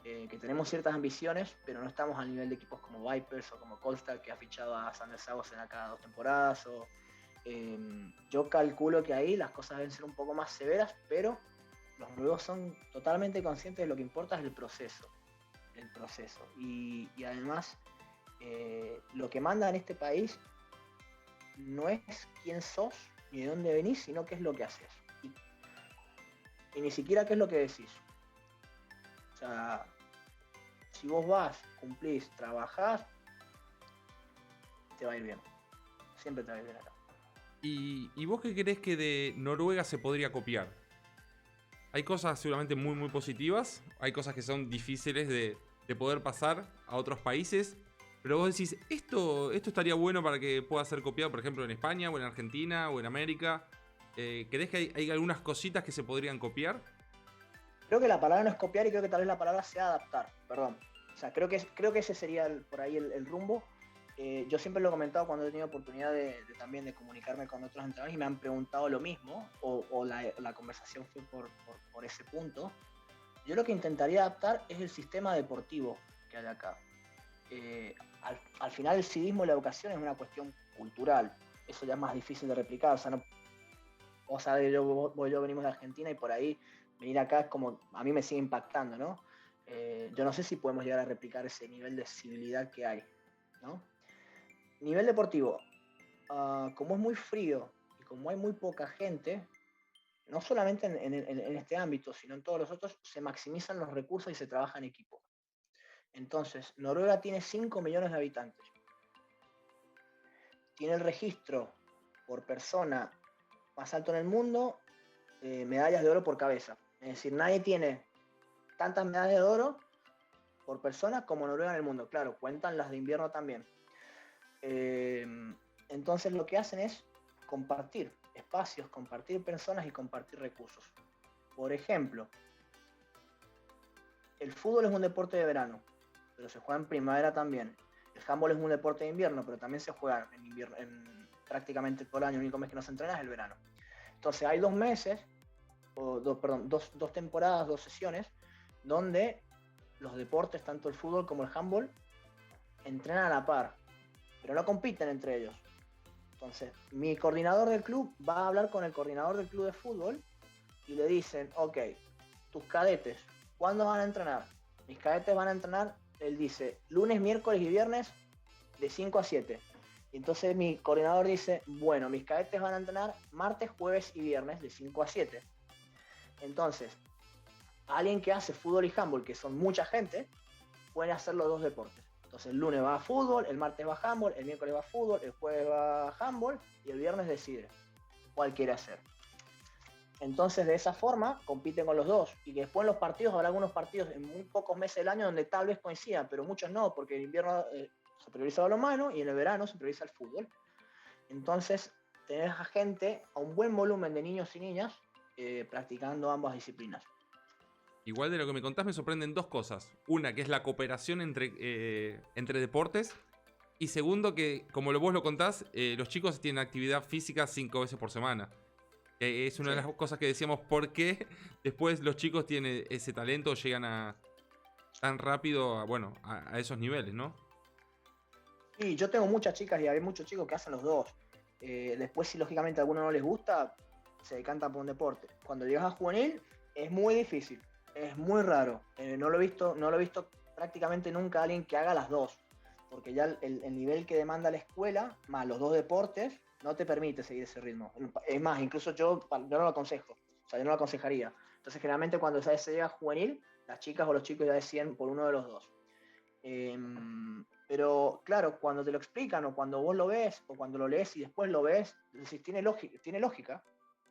que tenemos ciertas ambiciones, pero no estamos al nivel de equipos como Vipers o como Colstar, que ha fichado a Sander Sagosen a cada 2 temporadas, yo calculo que ahí las cosas deben ser un poco más severas, pero los noruegos son totalmente conscientes de lo que importa es el proceso. Y además, lo que manda en este país no es quién sos ni de dónde venís, sino qué es lo que haces. Y ni siquiera qué es lo que decís. O sea, si vos vas, cumplís, trabajás, te va a ir bien. Siempre te va a ir bien acá. ¿Y vos qué crees que de Noruega se podría copiar? Hay cosas seguramente muy, muy positivas. Hay cosas que son difíciles de poder pasar a otros países. Pero vos decís, esto estaría bueno para que pueda ser copiado, por ejemplo, en España, o en Argentina, o en América. ¿Crees que hay algunas cositas que se podrían copiar? Creo que la palabra no es copiar y creo que tal vez la palabra sea adaptar, perdón. O sea, creo que ese sería por ahí el rumbo. Yo siempre lo he comentado cuando he tenido oportunidad también de comunicarme con otros entrenadores y me han preguntado lo mismo, o la conversación fue por ese punto. Yo lo que intentaría adaptar es el sistema deportivo que hay acá. Al final el civismo y la educación es una cuestión cultural. Eso ya es más difícil de replicar. O sea, no, vos sabés, yo venimos de Argentina y por ahí venir acá es como, a mí me sigue impactando, ¿no? Yo no sé si podemos llegar a replicar ese nivel de civilidad que hay, ¿no? Nivel deportivo, como es muy frío y como hay muy poca gente, no solamente en este ámbito, sino en todos los otros, se maximizan los recursos y se trabaja en equipo. Entonces, Noruega tiene 5 millones de habitantes. Tiene el registro por persona más alto en el mundo, medallas de oro por cabeza. Es decir, nadie tiene tantas medallas de oro por persona como Noruega en el mundo. Claro, cuentan las de invierno también. Entonces lo que hacen es compartir espacios, compartir personas y compartir recursos. Por ejemplo, el fútbol es un deporte de verano, pero se juega en primavera también. El handball es un deporte de invierno, pero también se juega en invierno, prácticamente todo el año. El único mes que no se entrena es el verano. Entonces hay 2 meses, dos temporadas, 2 sesiones, donde los deportes, tanto el fútbol como el handball, entrenan a la par, pero no compiten entre ellos. Entonces, mi coordinador del club va a hablar con el coordinador del club de fútbol y le dicen, ok, tus cadetes, ¿cuándo van a entrenar? Mis cadetes van a entrenar, él dice, lunes, miércoles y viernes de 5 a 7. Y entonces mi coordinador dice, bueno, mis cadetes van a entrenar martes, jueves y viernes de 5 a 7. Entonces, alguien que hace fútbol y handball, que son mucha gente, puede hacer los 2 deportes. Entonces el lunes va a fútbol, el martes va a handball, el miércoles va a fútbol, el jueves va a handball y el viernes decide cuál quiere hacer. Entonces de esa forma compiten con los 2 y que después en los partidos habrá algunos partidos en muy pocos meses del año donde tal vez coincidan, pero muchos no, porque en invierno se prioriza el balonmano y en el verano se prioriza el fútbol. Entonces tenés a gente, a un buen volumen de niños y niñas practicando ambas disciplinas. Igual de lo que me contás me sorprenden 2 cosas. Una, que es la cooperación entre deportes. Y segundo, que como vos lo contás, los chicos tienen actividad física 5 veces por semana. Es una de las cosas que decíamos, ¿por qué después los chicos tienen ese talento, llegan tan rápido a esos niveles, ¿no? Sí, yo tengo muchas chicas y hay muchos chicos que hacen los 2. Después, si lógicamente a alguno no les gusta, se decantan por un deporte. Cuando llegas a juvenil, es muy difícil, es muy raro. No lo he visto prácticamente nunca a alguien que haga las 2, porque ya el nivel que demanda la escuela, más los 2 deportes, no te permite seguir ese ritmo. Es más, incluso yo no lo aconsejo, o sea, yo no lo aconsejaría. Entonces, generalmente cuando se llega a juvenil, las chicas o los chicos ya deciden por uno de los 2. Pero claro, cuando te lo explican o cuando vos lo ves o cuando lo lees y después lo ves, decís, tiene lógica,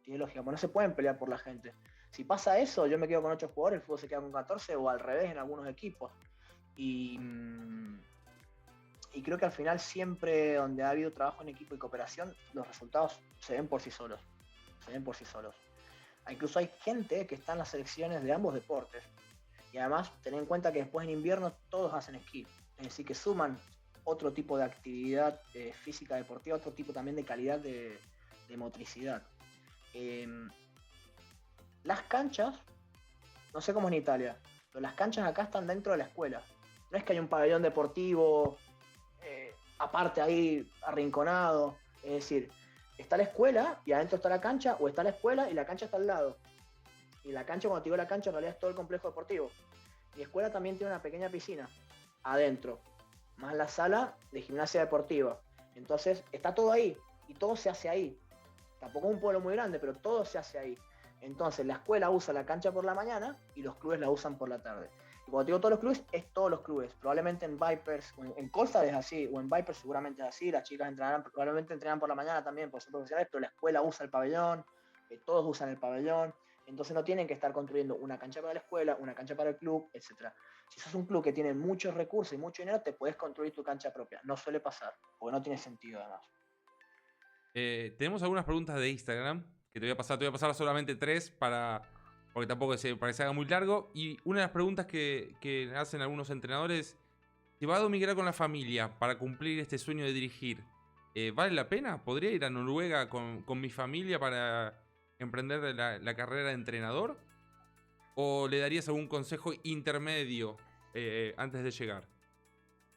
pues no se pueden pelear por la gente. Si pasa eso, yo me quedo con 8 jugadores, el fútbol se queda con 14 o al revés en algunos equipos. Y creo que al final siempre donde ha habido trabajo en equipo y cooperación, los resultados se ven por sí solos. Incluso hay gente que está en las selecciones de ambos deportes. Y además, ten en cuenta que después en invierno todos hacen esquí. Es decir, que suman otro tipo de actividad física deportiva, otro tipo también de calidad de motricidad. Las canchas, no sé cómo es en Italia, pero las canchas acá están dentro de la escuela. No es que hay un pabellón deportivo aparte ahí arrinconado. Es decir, está la escuela y adentro está la cancha, o está la escuela y la cancha está al lado. Y la cancha, cuando te digo la cancha, en realidad es todo el complejo deportivo. Mi escuela también tiene una pequeña piscina adentro, más la sala de gimnasia deportiva. Entonces está todo ahí y todo se hace ahí. Tampoco es un pueblo muy grande, pero todo se hace ahí. Entonces la escuela usa la cancha por la mañana y los clubes la usan por la tarde. Y cuando digo todos los clubes, es todos los clubes. Probablemente en Vipers, en Colstad es así, o en Vipers seguramente es así. Las chicas probablemente entrenan por la mañana también por ser profesionales, pero la escuela usa el pabellón, todos usan el pabellón. Entonces no tienen que estar construyendo una cancha para la escuela, una cancha para el club, etc. Si sos un club que tiene muchos recursos y mucho dinero, te puedes construir tu cancha propia. No suele pasar, porque no tiene sentido además. Tenemos algunas preguntas de Instagram que te voy a pasar solamente 3 porque tampoco para que se haga muy largo. Y una de las preguntas que hacen algunos entrenadores: si va a migrar con la familia para cumplir este sueño de dirigir, ¿vale la pena? ¿Podría ir a Noruega con mi familia para emprender la carrera de entrenador? ¿O le darías algún consejo intermedio antes de llegar?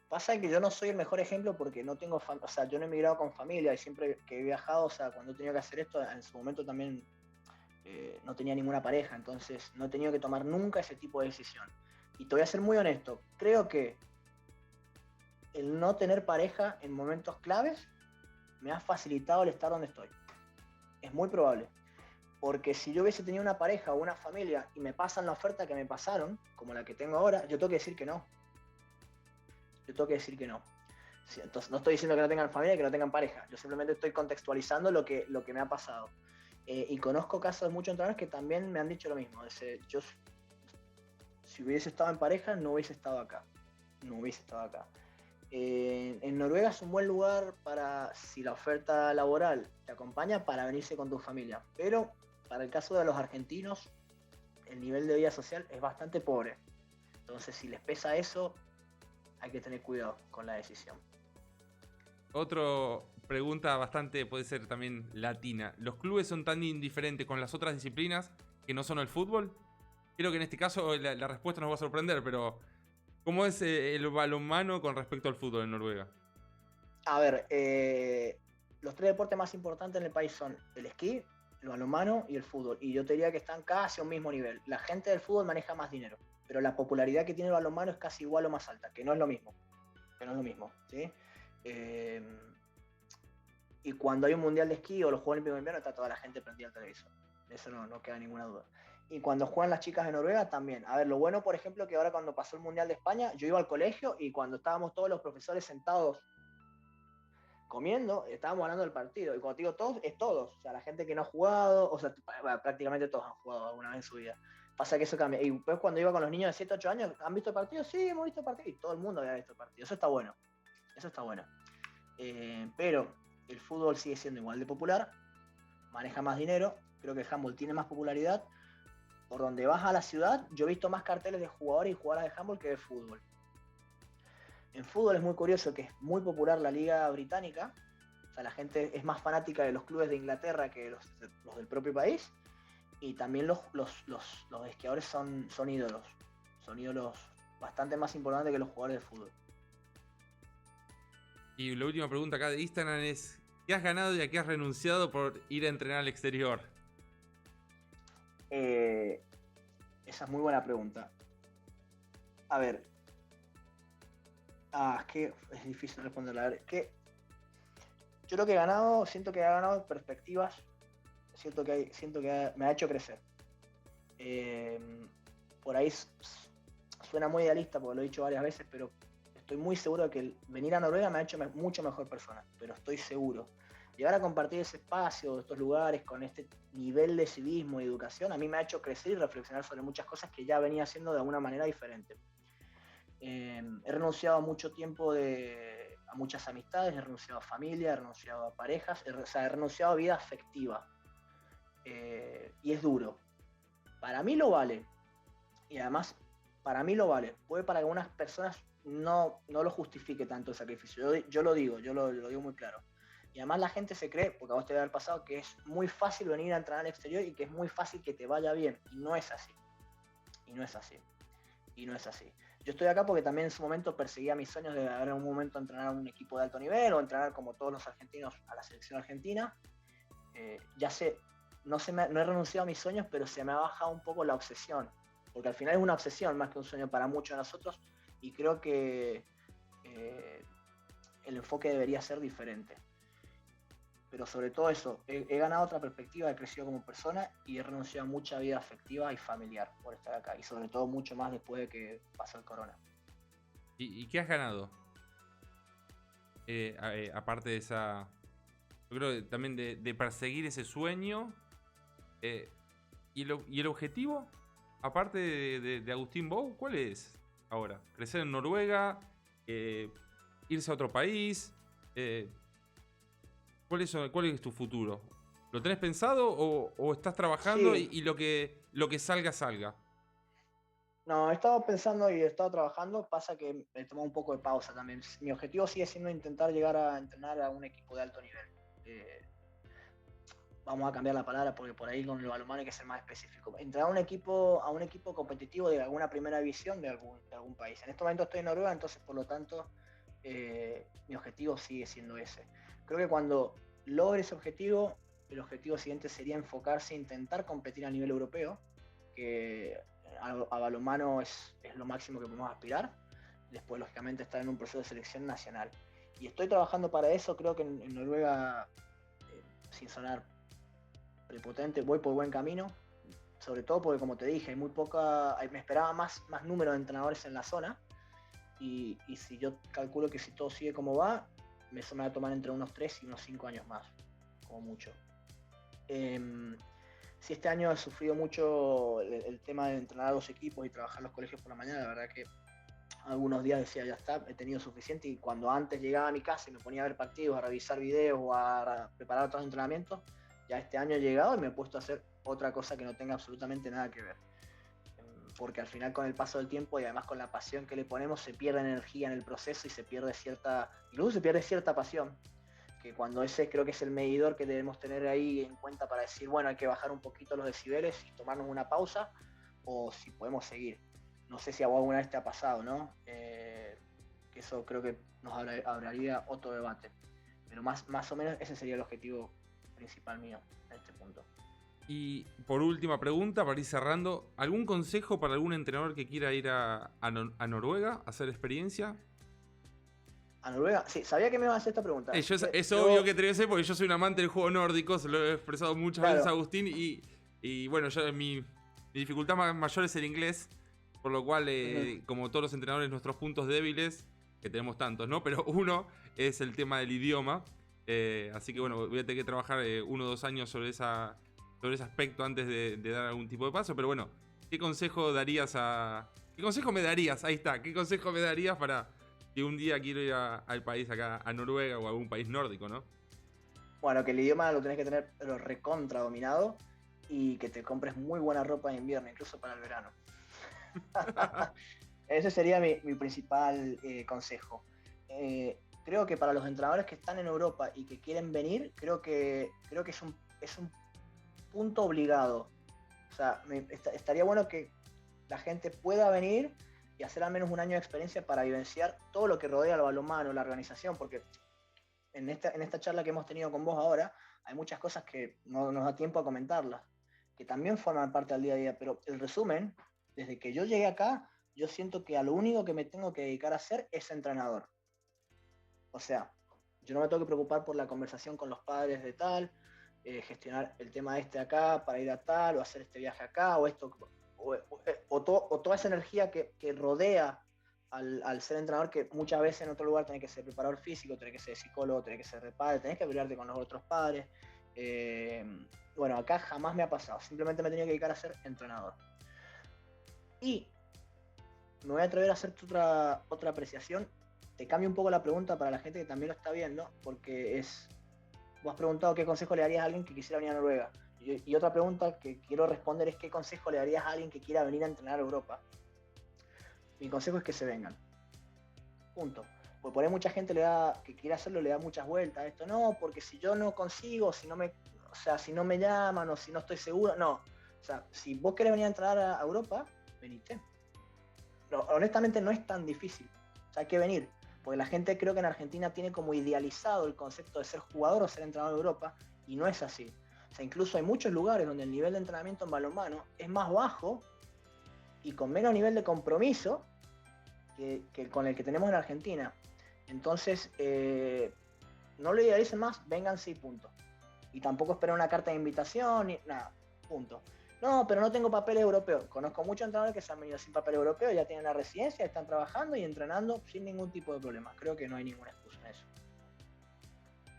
Pasa que yo no soy el mejor ejemplo porque no tengo, o sea, yo no he migrado con familia y siempre que he viajado, o sea, cuando he tenido que hacer esto, en su momento también no tenía ninguna pareja, entonces no he tenido que tomar nunca ese tipo de decisión. Y te voy a ser muy honesto, creo que el no tener pareja en momentos claves me ha facilitado el estar donde estoy. Es muy probable. Porque si yo hubiese tenido una pareja o una familia y me pasan la oferta que me pasaron, como la que tengo ahora, yo tengo que decir que no. Sí, entonces, no estoy diciendo que no tengan familia y que no tengan pareja. Yo simplemente estoy contextualizando lo que me ha pasado. Y conozco casos de muchos entrenadores que también me han dicho lo mismo. Si hubiese estado en pareja, no hubiese estado acá. No hubiese estado acá. En Noruega es un buen lugar para, si la oferta laboral te acompaña, para venirse con tu familia. Pero para el caso de los argentinos, el nivel de vida social es bastante pobre. Entonces, si les pesa eso, hay que tener cuidado con la decisión. Otra pregunta bastante puede ser también latina. ¿Los clubes son tan indiferentes con las otras disciplinas que no son el fútbol? Creo que en este caso la respuesta nos va a sorprender, pero ¿cómo es el balonmano con respecto al fútbol en Noruega? A ver, los tres deportes más importantes en el país son el esquí, el balonmano y el fútbol. Y yo te diría que están casi a un mismo nivel. La gente del fútbol maneja más dinero, pero la popularidad que tiene el balonmano es casi igual o más alta, que no es lo mismo. ¿Sí? Y cuando hay un mundial de esquí o los Juegos Olímpicos de Invierno, está toda la gente prendida al televisor. De eso no queda ninguna duda. Y cuando juegan las chicas de Noruega también. A ver, lo bueno, por ejemplo, que ahora cuando pasó el Mundial de España, yo iba al colegio y cuando estábamos todos los profesores sentados comiendo, estábamos hablando del partido. Y cuando digo todos, es todos. O sea, la gente que no ha jugado, o sea, prácticamente todos han jugado alguna vez en su vida. Pasa que eso cambia. Y después cuando iba con los niños de 7, 8 años, ¿han visto el partido? Sí, hemos visto el partido. Y todo el mundo había visto el partido. Eso está bueno. Eso está bueno. Pero el fútbol sigue siendo igual de popular, maneja más dinero. Creo que el handball tiene más popularidad. Por donde vas a la ciudad, yo he visto más carteles de jugadores y jugadoras de handball que de fútbol. En fútbol es muy curioso que es muy popular la liga británica. O sea, la gente es más fanática de los clubes de Inglaterra que los del propio país. Y también los esquiadores son ídolos. Son ídolos bastante más importantes que los jugadores de fútbol. Y la última pregunta acá de Instagram es: ¿qué has ganado y a qué has renunciado por ir a entrenar al exterior? Esa es muy buena pregunta. A ver. Es que es difícil responderla. A ver, yo lo que he ganado, siento que he ganado perspectivas. Siento que me ha hecho crecer. Por ahí suena muy idealista porque lo he dicho varias veces, pero estoy muy seguro de que venir a Noruega me ha hecho mucho mejor persona, pero estoy seguro. Llegar a compartir ese espacio, estos lugares, con este nivel de civismo y educación, a mí me ha hecho crecer y reflexionar sobre muchas cosas que ya venía haciendo de alguna manera diferente. He renunciado a mucho tiempo a muchas amistades, he renunciado a familia, he renunciado a parejas, he renunciado a vida afectiva. Y es duro. Para mí lo vale. Y además, para mí lo vale. Puede para algunas personas no lo justifique tanto el sacrificio. Yo lo digo muy claro. Y además la gente se cree, porque a vos te debe haber pasado, que es muy fácil venir a entrenar al exterior y que es muy fácil que te vaya bien. Y no es así. Yo estoy acá porque también en su momento perseguía mis sueños de en un momento entrenar a un equipo de alto nivel o entrenar como todos los argentinos a la selección argentina. No he renunciado a mis sueños, pero se me ha bajado un poco la obsesión. Porque al final es una obsesión más que un sueño para muchos de nosotros y creo que el enfoque debería ser diferente. Pero sobre todo eso, he ganado otra perspectiva, he crecido como persona y he renunciado a mucha vida afectiva y familiar por estar acá. Y sobre todo mucho más después de que pasó el corona. ¿Y qué has ganado? Aparte de esa... Yo creo que también de perseguir ese sueño. ¿Y el objetivo? Aparte de Agustín Bou, ¿cuál es ahora? ¿Crecer en Noruega? ¿Irse a otro país? ¿Cuál es tu futuro? ¿Lo tenés pensado o estás trabajando Sí. y lo que salga? No, he estado pensando y he estado trabajando, pasa que he tomado un poco de pausa también. Mi objetivo sigue siendo intentar llegar a entrenar a un equipo de alto nivel. Vamos a cambiar la palabra porque por ahí con el balonmano hay que ser más específico. Entrenar a un equipo competitivo de alguna primera división de algún país. En este momento estoy en Noruega, entonces por lo tanto mi objetivo sigue siendo ese. Creo que cuando logre ese objetivo, el objetivo siguiente sería enfocarse e intentar competir a nivel europeo, que a balonmano es lo máximo que podemos aspirar. Después, lógicamente, estar en un proceso de selección nacional. Y estoy trabajando para eso, creo que en Noruega, sin sonar prepotente, voy por buen camino, sobre todo porque, como te dije, me esperaba más número de entrenadores en la zona, y si yo calculo que si todo sigue como va, eso me va a tomar entre unos 3 y unos 5 años más, como mucho. Sí, este año he sufrido mucho el tema de entrenar a los equipos y trabajar los colegios por la mañana. La verdad que algunos días decía, ya está, he tenido suficiente. Y cuando antes llegaba a mi casa y me ponía a ver partidos, a revisar videos o a preparar otros entrenamientos, ya este año he llegado y me he puesto a hacer otra cosa que no tenga absolutamente nada que ver. Porque al final, con el paso del tiempo y además con la pasión que le ponemos, se pierde energía en el proceso y incluso se pierde cierta pasión, que cuando ese creo que es el medidor que debemos tener ahí en cuenta para decir, bueno, hay que bajar un poquito los decibeles y tomarnos una pausa, o si podemos seguir. No sé si a vos alguna vez te ha pasado, ¿no? Que eso creo que nos hablaría otro debate. Pero más o menos ese sería el objetivo principal mío en este punto. Y por última pregunta, para ir cerrando, ¿algún consejo para algún entrenador que quiera ir a Noruega a hacer experiencia? ¿A Noruega? Sí, sabía que me ibas a hacer esta pregunta. Es obvio que te voy a hacer porque yo soy un amante del juego nórdico, se lo he expresado muchas veces a Agustín y bueno, mi dificultad mayor es el inglés, por lo cual, como todos los entrenadores, nuestros puntos débiles, que tenemos tantos, ¿no? Pero uno es el tema del idioma, así que bueno, voy a tener que trabajar 1 o 2 años sobre ese aspecto antes de dar algún tipo de paso, pero bueno, ¿qué consejo ¿Qué consejo me darías? Ahí está, ¿qué consejo me darías para que un día quiero ir al país acá, a Noruega o a algún país nórdico, ¿no? Bueno, que el idioma lo tenés que tener pero recontra dominado y que te compres muy buena ropa de invierno, incluso para el verano. Ese sería mi principal consejo. Creo que para los entrenadores que están en Europa y que quieren venir, creo que es un punto obligado. O sea, estaría bueno que la gente pueda venir y hacer al menos un año de experiencia para vivenciar todo lo que rodea al balonmano, la organización, porque en esta charla que hemos tenido con vos ahora, hay muchas cosas que no nos da tiempo a comentarlas, que también forman parte del día a día, pero el resumen, desde que yo llegué acá, yo siento que a lo único que me tengo que dedicar a hacer es entrenador. O sea, yo no me tengo que preocupar por la conversación con los padres de tal, gestionar el tema acá para ir a tal, o hacer este viaje acá, o esto, o toda esa energía que rodea al ser entrenador, que muchas veces en otro lugar tenés que ser preparador físico, tenés que ser psicólogo, tenés que ser de padre, tenés que pelearte con los otros padres. Bueno, acá jamás me ha pasado, simplemente me he tenido que dedicar a ser entrenador. Y me voy a atrever a hacer otra apreciación. Te cambio un poco la pregunta para la gente que también lo está viendo, porque vos has preguntado qué consejo le darías a alguien que quisiera venir a Noruega. Y otra pregunta que quiero responder es qué consejo le darías a alguien que quiera venir a entrenar a Europa. Mi consejo es que se vengan. Punto. Porque por ahí mucha gente que quiere hacerlo le da muchas vueltas a esto. No, porque si yo no consigo, si no me llaman o si no estoy seguro, no. O sea, si vos querés venir a entrenar a Europa, venite. No, honestamente no es tan difícil. O sea, hay que venir. Porque la gente, creo que en Argentina tiene como idealizado el concepto de ser jugador o ser entrenador de Europa, y no es así. O sea, incluso hay muchos lugares donde el nivel de entrenamiento en balonmano es más bajo y con menos nivel de compromiso que con el que tenemos en Argentina. Entonces, no lo idealicen más, vénganse y punto. Y tampoco esperen una carta de invitación, ni nada, punto. No, pero no tengo papel europeo. Conozco muchos entrenadores que se han venido sin papel europeo, ya tienen la residencia, están trabajando y entrenando sin ningún tipo de problema. Creo que no hay ninguna excusa en eso.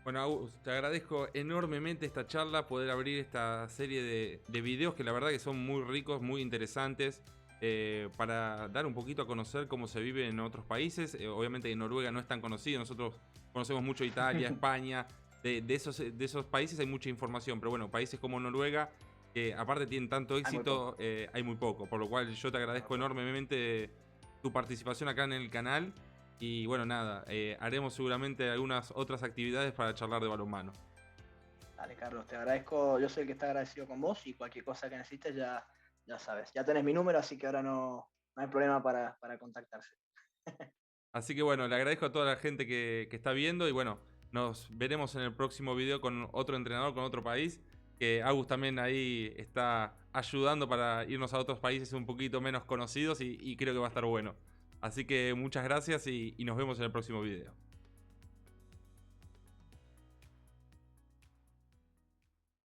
Bueno, Agus, te agradezco enormemente esta charla, poder abrir esta serie de videos que la verdad que son muy ricos, muy interesantes, para dar un poquito a conocer cómo se vive en otros países. Obviamente en Noruega no es tan conocido, nosotros conocemos mucho Italia, España, de esos países hay mucha información, pero bueno, países como Noruega, que aparte tienen tanto éxito, hay muy poco, por lo cual yo te agradezco enormemente tu participación acá en el canal. Y bueno, nada, haremos seguramente algunas otras actividades para charlar de balonmano. Dale, Carlos, te agradezco. Yo soy el que está agradecido con vos y cualquier cosa que necesites ya sabes. Ya tenés mi número, así que ahora no hay problema para contactarse. Así que bueno, le agradezco a toda la gente que está viendo y bueno, nos veremos en el próximo video con otro entrenador, con otro país. Que Agus también ahí está ayudando para irnos a otros países un poquito menos conocidos y creo que va a estar bueno. Así que muchas gracias y nos vemos en el próximo video.